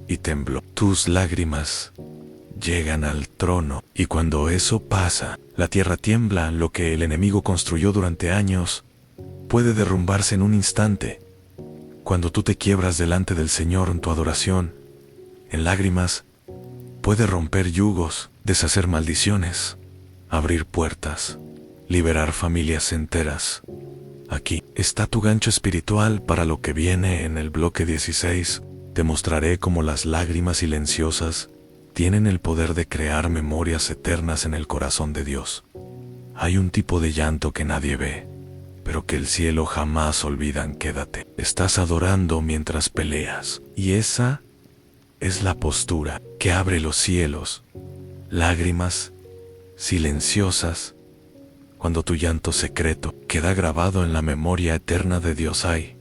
y tembló. Tus lágrimas llegan al trono, y cuando eso pasa, la tierra tiembla. Lo que el enemigo construyó durante años puede derrumbarse en un instante. Cuando tú te quiebras delante del Señor en tu adoración, en lágrimas, puede romper yugos, deshacer maldiciones, abrir puertas, liberar familias enteras. Aquí está tu gancho espiritual para lo que viene en el bloque 16. Te mostraré cómo las lágrimas silenciosas tienen el poder de crear memorias eternas en el corazón de Dios. Hay un tipo de llanto que nadie ve, pero que el cielo jamás olvidan. Quédate. Estás adorando mientras peleas, y esa es la postura que abre los cielos. Lágrimas silenciosas. Cuando tu llanto secreto queda grabado en la memoria eterna de Dios, hay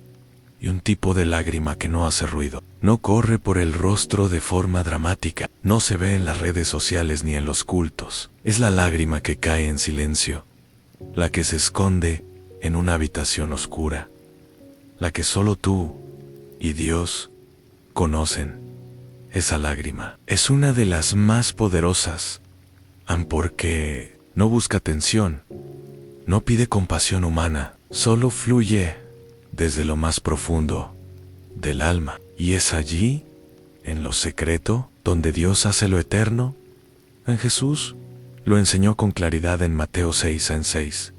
y un tipo de lágrima que no hace ruido, no corre por el rostro de forma dramática, no se ve en las redes sociales ni en los cultos. Es la lágrima que cae en silencio, la que se esconde en una habitación oscura, la que solo tú y Dios conocen. Esa lágrima es una de las más poderosas, porque no busca atención, no pide compasión humana, solo fluye desde lo más profundo del alma. Y es allí, en lo secreto, donde Dios hace lo eterno. En Jesús lo enseñó con claridad en Mateo 6:6.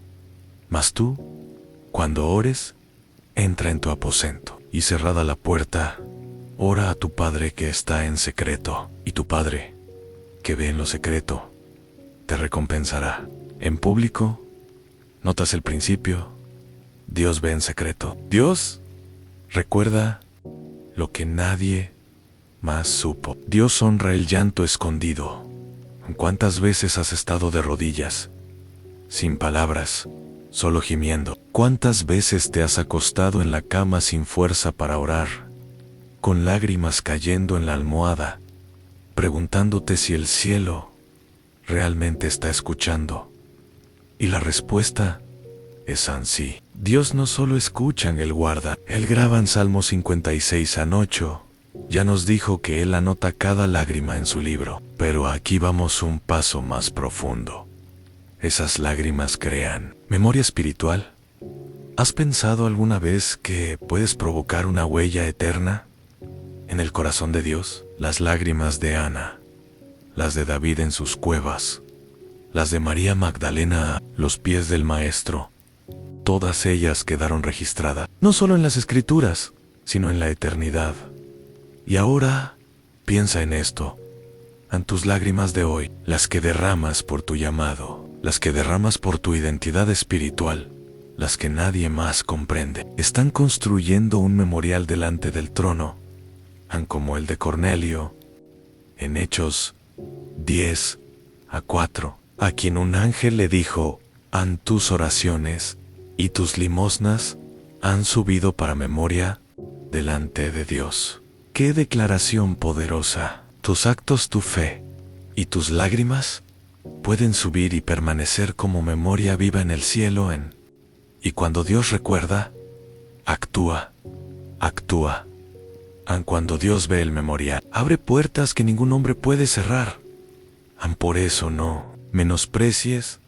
Mas tú, cuando ores, entra en tu aposento, y cerrada la puerta, ora a tu Padre que está en secreto, y tu Padre, que ve en lo secreto, te recompensará. En público, notas el principio. Dios ve en secreto. Dios recuerda lo que nadie más supo. Dios honra el llanto escondido. ¿Cuántas veces has estado de rodillas, sin palabras, solo gimiendo? ¿Cuántas veces te has acostado en la cama sin fuerza para orar, con lágrimas cayendo en la almohada, preguntándote si el cielo realmente está escuchando? Y la respuesta es sí. Dios no solo escucha, Él guarda. Él graba en Salmo 56:8. Ya nos dijo que Él anota cada lágrima en su libro. Pero aquí vamos un paso más profundo. Esas lágrimas crean memoria espiritual. ¿Has pensado alguna vez que puedes provocar una huella eterna en el corazón de Dios? Las lágrimas de Ana, las de David en sus cuevas, las de María Magdalena a los pies del Maestro, todas ellas quedaron registradas, no solo en las Escrituras, sino en la eternidad. Y ahora, piensa en esto, en tus lágrimas de hoy, las que derramas por tu llamado, las que derramas por tu identidad espiritual, las que nadie más comprende, están construyendo un memorial delante del trono, como el de Cornelio, en Hechos 10:4, a quien un ángel le dijo: tus oraciones y tus limosnas han subido para memoria delante de Dios. ¡Qué declaración poderosa! Tus actos, tu fe y tus lágrimas pueden subir y permanecer como memoria viva en el cielo. Y cuando Dios recuerda, actúa. Cuando Dios ve el memorial, abre puertas que ningún hombre puede cerrar. Por eso no menosprecies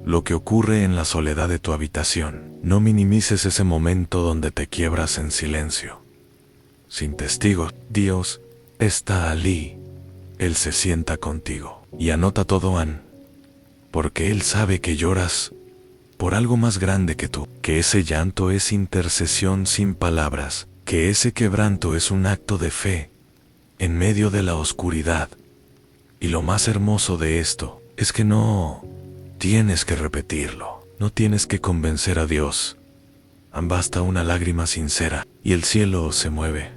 lo que ocurre en la soledad de tu habitación. No minimices ese momento donde te quiebras en silencio, sin testigos. Dios está allí. Él se sienta contigo y anota todo, porque Él sabe que lloras por algo más grande que tú, que ese llanto es intercesión sin palabras, que ese quebranto es un acto de fe en medio de la oscuridad, Y lo más hermoso de esto es que no tienes que repetirlo, no tienes que convencer a Dios. Basta una lágrima sincera y el cielo se mueve.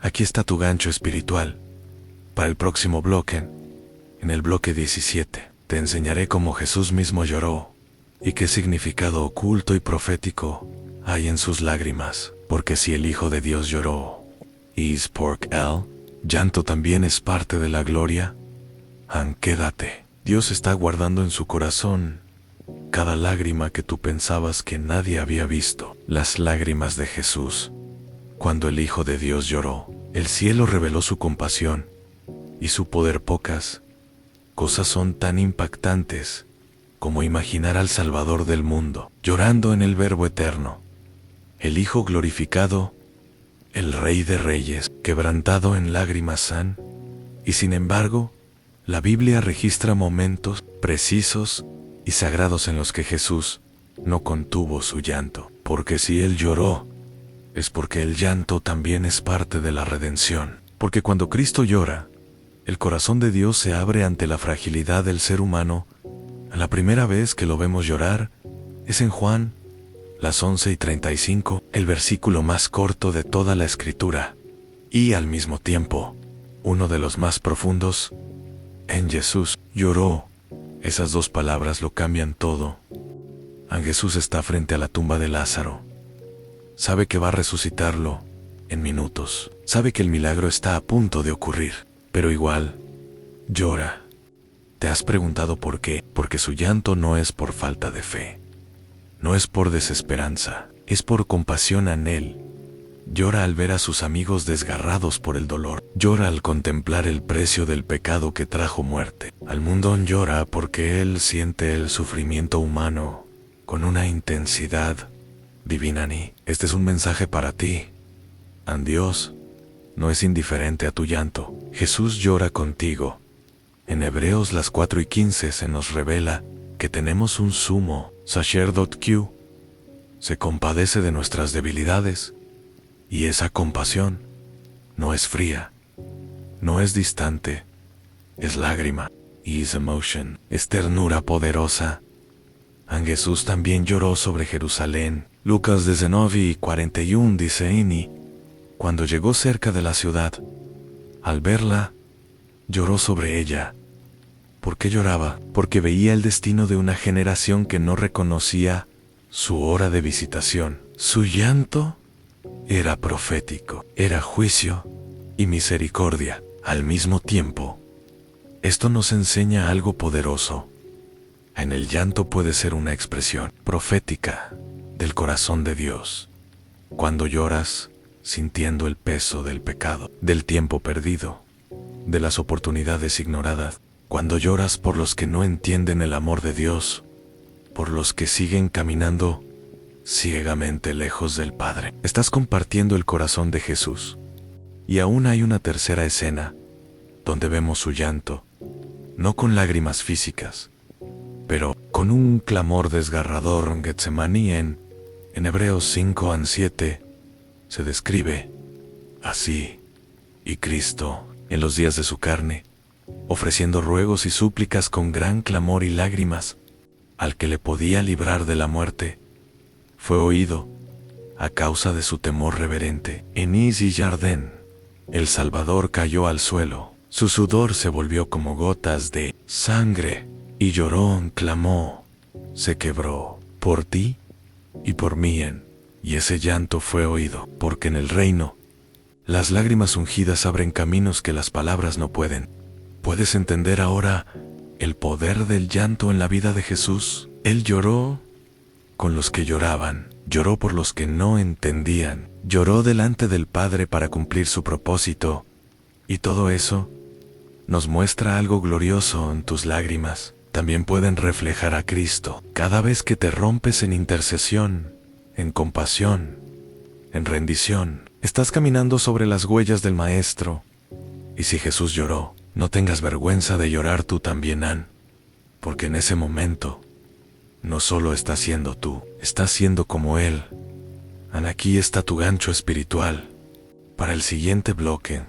Aquí está tu gancho espiritual. Para el próximo bloque, en el bloque 17, te enseñaré cómo Jesús mismo lloró y qué significado oculto y profético hay en sus lágrimas. Porque si el Hijo de Dios lloró, is porque el llanto también es parte de la gloria. Quédate. Dios está guardando en su corazón cada lágrima que tú pensabas que nadie había visto. Las lágrimas de Jesús. Cuando el Hijo de Dios lloró, el cielo reveló su compasión y su poder. Pocas cosas son tan impactantes como imaginar al Salvador del mundo llorando en el Verbo eterno, el Hijo glorificado, el Rey de Reyes, quebrantado en lágrimas. Y sin embargo, la Biblia registra momentos precisos y sagrados en los que Jesús no contuvo su llanto. Porque si Él lloró, es porque el llanto también es parte de la redención. Porque cuando Cristo llora, el corazón de Dios se abre ante la fragilidad del ser humano. La primera vez que lo vemos llorar es en Juan, las 11:35, el versículo más corto de toda la Escritura, y al mismo tiempo, uno de los más profundos. En Jesús lloró. Esas dos palabras lo cambian todo. Jesús está frente a la tumba de Lázaro. Sabe que va a resucitarlo en minutos. Sabe que el milagro está a punto de ocurrir, pero igual llora. ¿Te has preguntado por qué? Porque su llanto no es por falta de fe, no es por desesperanza, es por compasión en Él. Llora al ver a sus amigos desgarrados por el dolor. Llora al contemplar el precio del pecado que trajo muerte al mundo. Llora porque Él siente el sufrimiento humano con una intensidad divina. Este es un mensaje para ti. Dios no es indiferente a tu llanto. Jesús llora contigo. En Hebreos las 4:15 se nos revela que tenemos un sumo sacerdote que se compadece de nuestras debilidades. Y esa compasión no es fría, no es distante, es lágrima, is emotion, es ternura poderosa. Jesús también lloró sobre Jerusalén. Lucas 19:41 dice: y cuando llegó cerca de la ciudad, al verla, lloró sobre ella. ¿Por qué lloraba? Porque veía el destino de una generación que no reconocía su hora de visitación. Su llanto era profético, era juicio y misericordia al mismo tiempo. Esto nos enseña algo poderoso. En el llanto puede ser una expresión profética del corazón de Dios. Cuando lloras, sintiendo el peso del pecado, del tiempo perdido, de las oportunidades ignoradas. Cuando lloras por los que no entienden el amor de Dios, por los que siguen caminando ciegamente lejos del Padre. Estás compartiendo el corazón de Jesús. Y aún hay una tercera escena, donde vemos su llanto, no con lágrimas físicas, pero con un clamor desgarrador en Getsemaní. En Hebreos 5:7 se describe así: y Cristo, en los días de su carne, ofreciendo ruegos y súplicas con gran clamor y lágrimas, al que le podía librar de la muerte, fue oído a causa de su temor reverente. En Is Jardín, el Salvador cayó al suelo, su sudor se volvió como gotas de sangre, y lloró, clamó, se quebró, por ti y por mí. Y ese llanto fue oído, porque en el reino, las lágrimas ungidas abren caminos que las palabras no pueden. ¿Puedes entender ahora el poder del llanto en la vida de Jesús? Él lloró con los que lloraban, lloró por los que no entendían, lloró delante del Padre para cumplir su propósito. Y todo eso nos muestra algo glorioso. En tus lágrimas también pueden reflejar a Cristo. Cada vez que te rompes en intercesión, en compasión, en rendición, estás caminando sobre las huellas del Maestro. Y si Jesús lloró, no tengas vergüenza de llorar tú también, porque en ese momento no solo estás siendo tú, estás siendo como Él. Aquí está tu gancho espiritual. Para el siguiente bloque,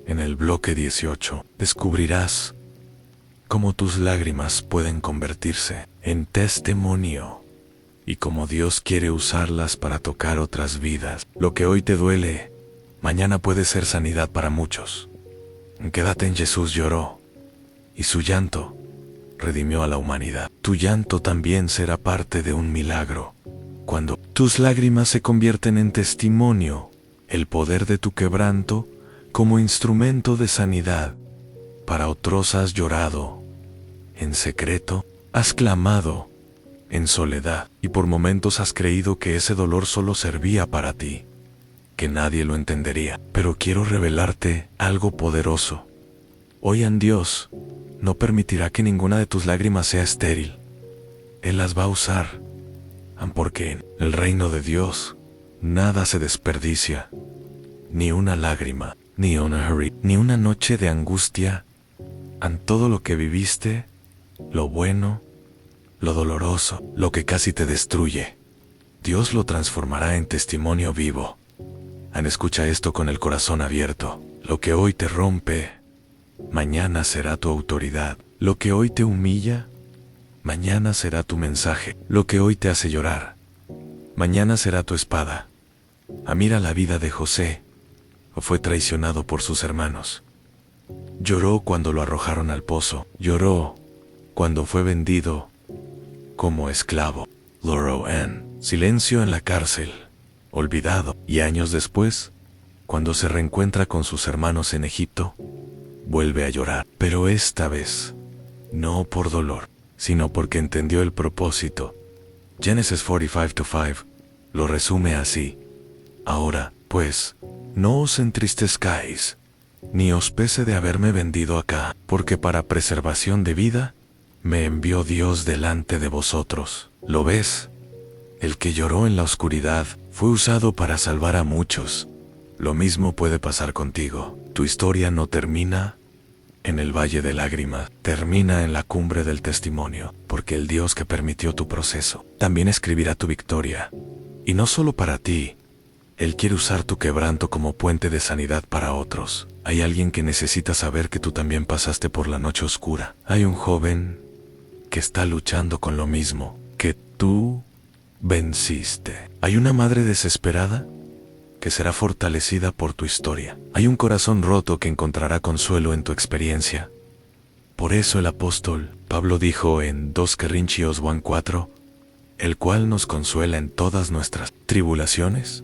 en el bloque 18, descubrirás cómo tus lágrimas pueden convertirse en testimonio y cómo Dios quiere usarlas para tocar otras vidas. Lo que hoy te duele, mañana puede ser sanidad para muchos. Quédate en Jesús lloró y su llanto redimió a la humanidad. Tu llanto también será parte de un milagro. Cuando tus lágrimas se convierten en testimonio, el poder de tu quebranto como instrumento de sanidad. Para otros has llorado en secreto, has clamado en soledad y por momentos has creído que ese dolor solo servía para ti, que nadie lo entendería. Pero quiero revelarte algo poderoso. Hoy en Dios no permitirá que ninguna de tus lágrimas sea estéril. Él las va a usar, porque en el reino de Dios nada se desperdicia, ni una lágrima, ni una noche de angustia. En todo lo que viviste, lo bueno, lo doloroso, lo que casi te destruye, Dios lo transformará en testimonio vivo. Escucha esto con el corazón abierto. Lo que hoy te rompe, mañana será tu autoridad. Lo que hoy te humilla, mañana será tu mensaje. Lo que hoy te hace llorar, mañana será tu espada. Mira la vida de José. Fue traicionado por sus hermanos. Lloró cuando lo arrojaron al pozo. Lloró cuando fue vendido como esclavo. Lloró en silencio en la cárcel, olvidado. Y años después, cuando se reencuentra con sus hermanos en Egipto, vuelve a llorar. Pero esta vez, no por dolor, sino porque entendió el propósito. Génesis 45:5 lo resume así. Ahora, pues, no os entristezcáis, ni os pese de haberme vendido acá, porque para preservación de vida, me envió Dios delante de vosotros. ¿Lo ves? El que lloró en la oscuridad fue usado para salvar a muchos. Lo mismo puede pasar contigo. Tu historia no termina en el valle de lágrimas, termina en la cumbre del testimonio, porque el Dios que permitió tu proceso también escribirá tu victoria. Y no solo para ti. Él quiere usar tu quebranto como puente de sanidad para otros. Hay alguien que necesita saber que tú también pasaste por la noche oscura. Hay un joven que está luchando con lo mismo que tú venciste. Hay una madre desesperada que será fortalecida por tu historia. Hay un corazón roto que encontrará consuelo en tu experiencia. Por eso el apóstol Pablo dijo en 2 Corintios 1:4, el cual nos consuela en todas nuestras tribulaciones,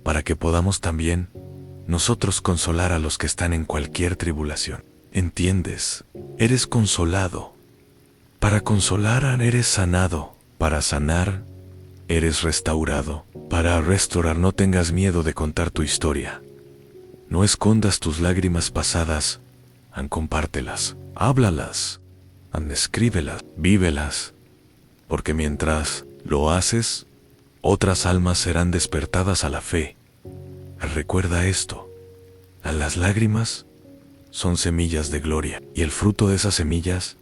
para que podamos también nosotros consolar a los que están en cualquier tribulación. ¿Entiendes? Eres consolado. Para consolar eres sanado. Para sanar eres restaurado. Para restaurar no tengas miedo de contar tu historia. No escondas tus lágrimas pasadas. Compártelas. Háblalas. Escríbelas. Vívelas. Porque mientras lo haces, otras almas serán despertadas a la fe. Recuerda esto. Las lágrimas son semillas de gloria. Y el fruto de esas semillas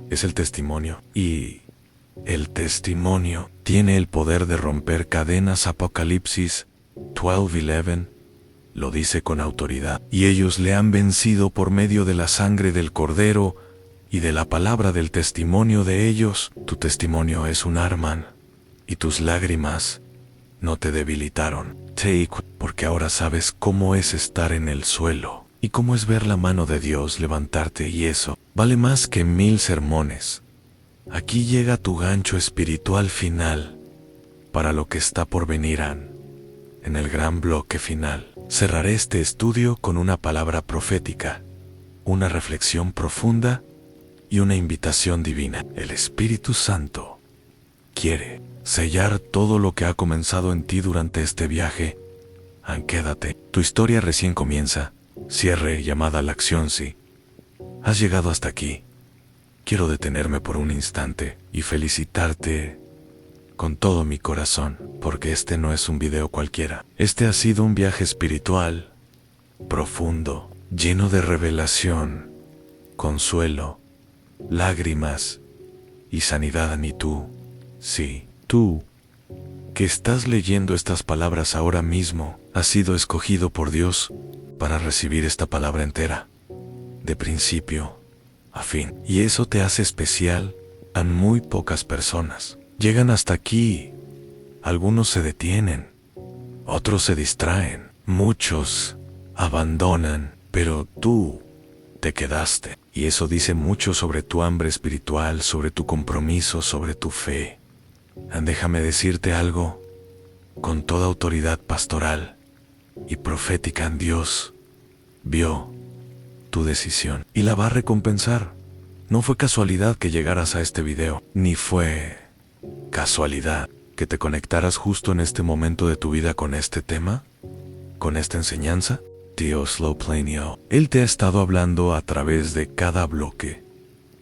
es el testimonio. Y el testimonio tiene el poder de romper cadenas. Apocalipsis 12:11 lo dice con autoridad. Y ellos le han vencido por medio de la sangre del Cordero y de la palabra del testimonio de ellos. Tu testimonio es un arma. Y tus lágrimas no te debilitaron. Porque ahora sabes cómo es estar en el suelo y cómo es ver la mano de Dios levantarte, y eso vale más que 1000 sermones. Aquí llega tu gancho espiritual final para lo que está por venir. En el gran bloque final, cerraré este estudio con una palabra profética, una reflexión profunda y una invitación divina. El Espíritu Santo quiere sellar todo lo que ha comenzado en ti durante este viaje. Quédate, tu historia recién comienza. Cierre llamada a la acción. Si has llegado hasta aquí, quiero detenerme por un instante y felicitarte con todo mi corazón, porque este no es un video cualquiera. Este ha sido un viaje espiritual, profundo, lleno de revelación, consuelo, lágrimas y sanidad. Y tú, sí, tú, que estás leyendo estas palabras ahora mismo, has sido escogido por Dios para recibir esta palabra entera, de principio a fin. Y eso te hace especial a muy pocas personas. Llegan hasta aquí. Algunos se detienen. Otros se distraen. Muchos abandonan. Pero tú te quedaste. Y eso dice mucho sobre tu hambre espiritual, sobre tu compromiso, sobre tu fe. Déjame decirte algo. Con toda autoridad pastoral y profética, en Dios vio tu decisión y la va a recompensar. No fue casualidad que llegaras a este video, ni fue casualidad que te conectaras justo en este momento de tu vida con este tema, con esta enseñanza. Dios lo planeó. Él te ha estado hablando a través de cada bloque,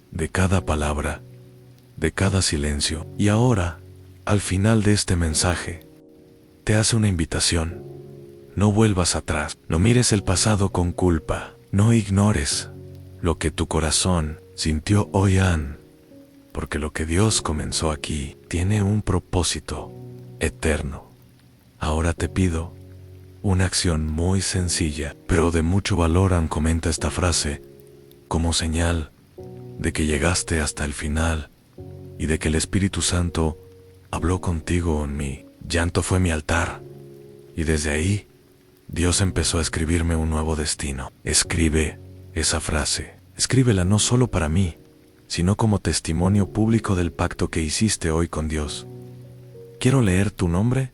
de cada palabra, de cada silencio. Y ahora, al final de este mensaje, te hace una invitación. No vuelvas atrás, no mires el pasado con culpa, no ignores lo que tu corazón sintió hoy, porque lo que Dios comenzó aquí tiene un propósito eterno. Ahora te pido una acción muy sencilla, pero de mucho valor. Comenta esta frase como señal de que llegaste hasta el final y de que el Espíritu Santo habló contigo en mí. Llanto fue mi altar, y desde ahí Dios empezó a escribirme un nuevo destino. Escribe esa frase, escríbela no solo para mí, sino como testimonio público del pacto que hiciste hoy con Dios. Quiero leer tu nombre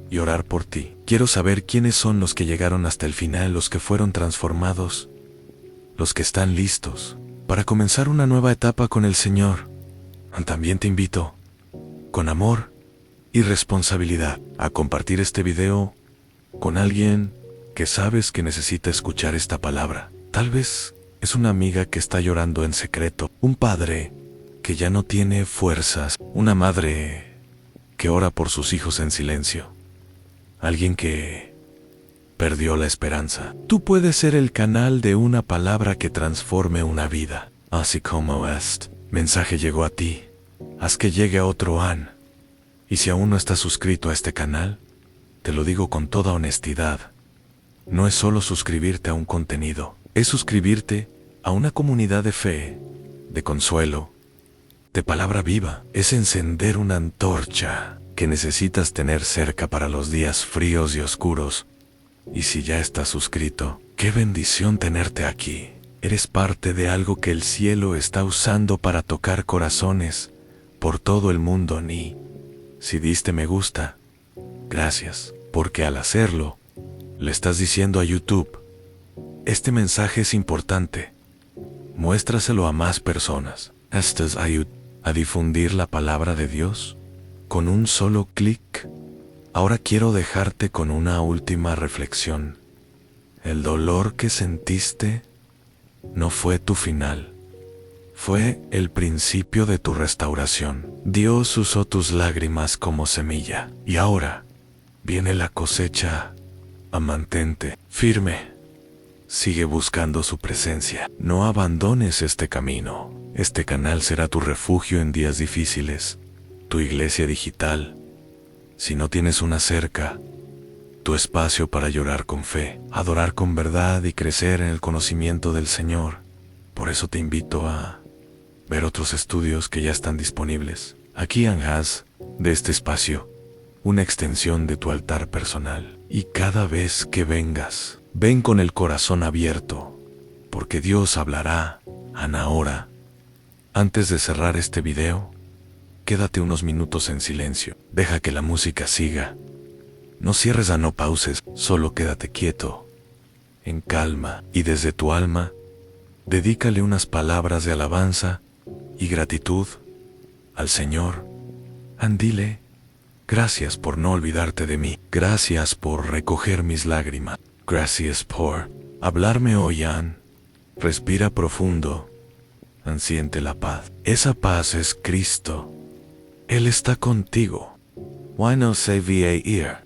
y orar por ti. Quiero saber quiénes son los que llegaron hasta el final, los que fueron transformados, los que están listos para comenzar una nueva etapa con el Señor. También te invito, con amor y responsabilidad, a compartir este video con alguien que sabes que necesita escuchar esta palabra. Tal vez es una amiga que está llorando en secreto, un padre que ya no tiene fuerzas, una madre que ora por sus hijos en silencio, alguien que perdió la esperanza. Tú puedes ser el canal de una palabra que transforme una vida. Así como este mensaje llegó a ti, haz que llegue a otro Y si aún no estás suscrito a este canal, te lo digo con toda honestidad, no es solo suscribirte a un contenido, es suscribirte a una comunidad de fe, de consuelo, de palabra viva. Es encender una antorcha que necesitas tener cerca para los días fríos y oscuros. Y si ya estás suscrito, qué bendición tenerte aquí. Eres parte de algo que el cielo está usando para tocar corazones por todo el mundo. Si diste me gusta, gracias, porque al hacerlo, le estás diciendo a YouTube, este mensaje es importante, muéstraselo a más personas. ¿Estás ayudando a difundir la palabra de Dios con un solo clic? Ahora quiero dejarte con una última reflexión. El dolor que sentiste no fue tu final. Fue el principio de tu restauración. Dios usó tus lágrimas como semilla. Y ahora viene la cosecha. Mantente firme. Sigue buscando su presencia. No abandones este camino. Este canal será tu refugio en días difíciles. Tu iglesia digital. Si no tienes una cerca, tu espacio para llorar con fe, adorar con verdad y crecer en el conocimiento del Señor. Por eso te invito a ver otros estudios que ya están disponibles. Aquí haz de este espacio una extensión de tu altar personal. Y cada vez que vengas, ven con el corazón abierto, porque Dios hablará. Ahora, antes de cerrar este video, quédate unos minutos en silencio. Deja que la música siga. No cierres, no pauses, solo quédate quieto, en calma, y desde tu alma, dedícale unas palabras de alabanza y gratitud al Señor. Dile, gracias por no olvidarte de mí, gracias por recoger mis lágrimas, gracias por hablarme hoy. Respira profundo, siente la paz. Esa paz es Cristo. Él está contigo. Why no say va here?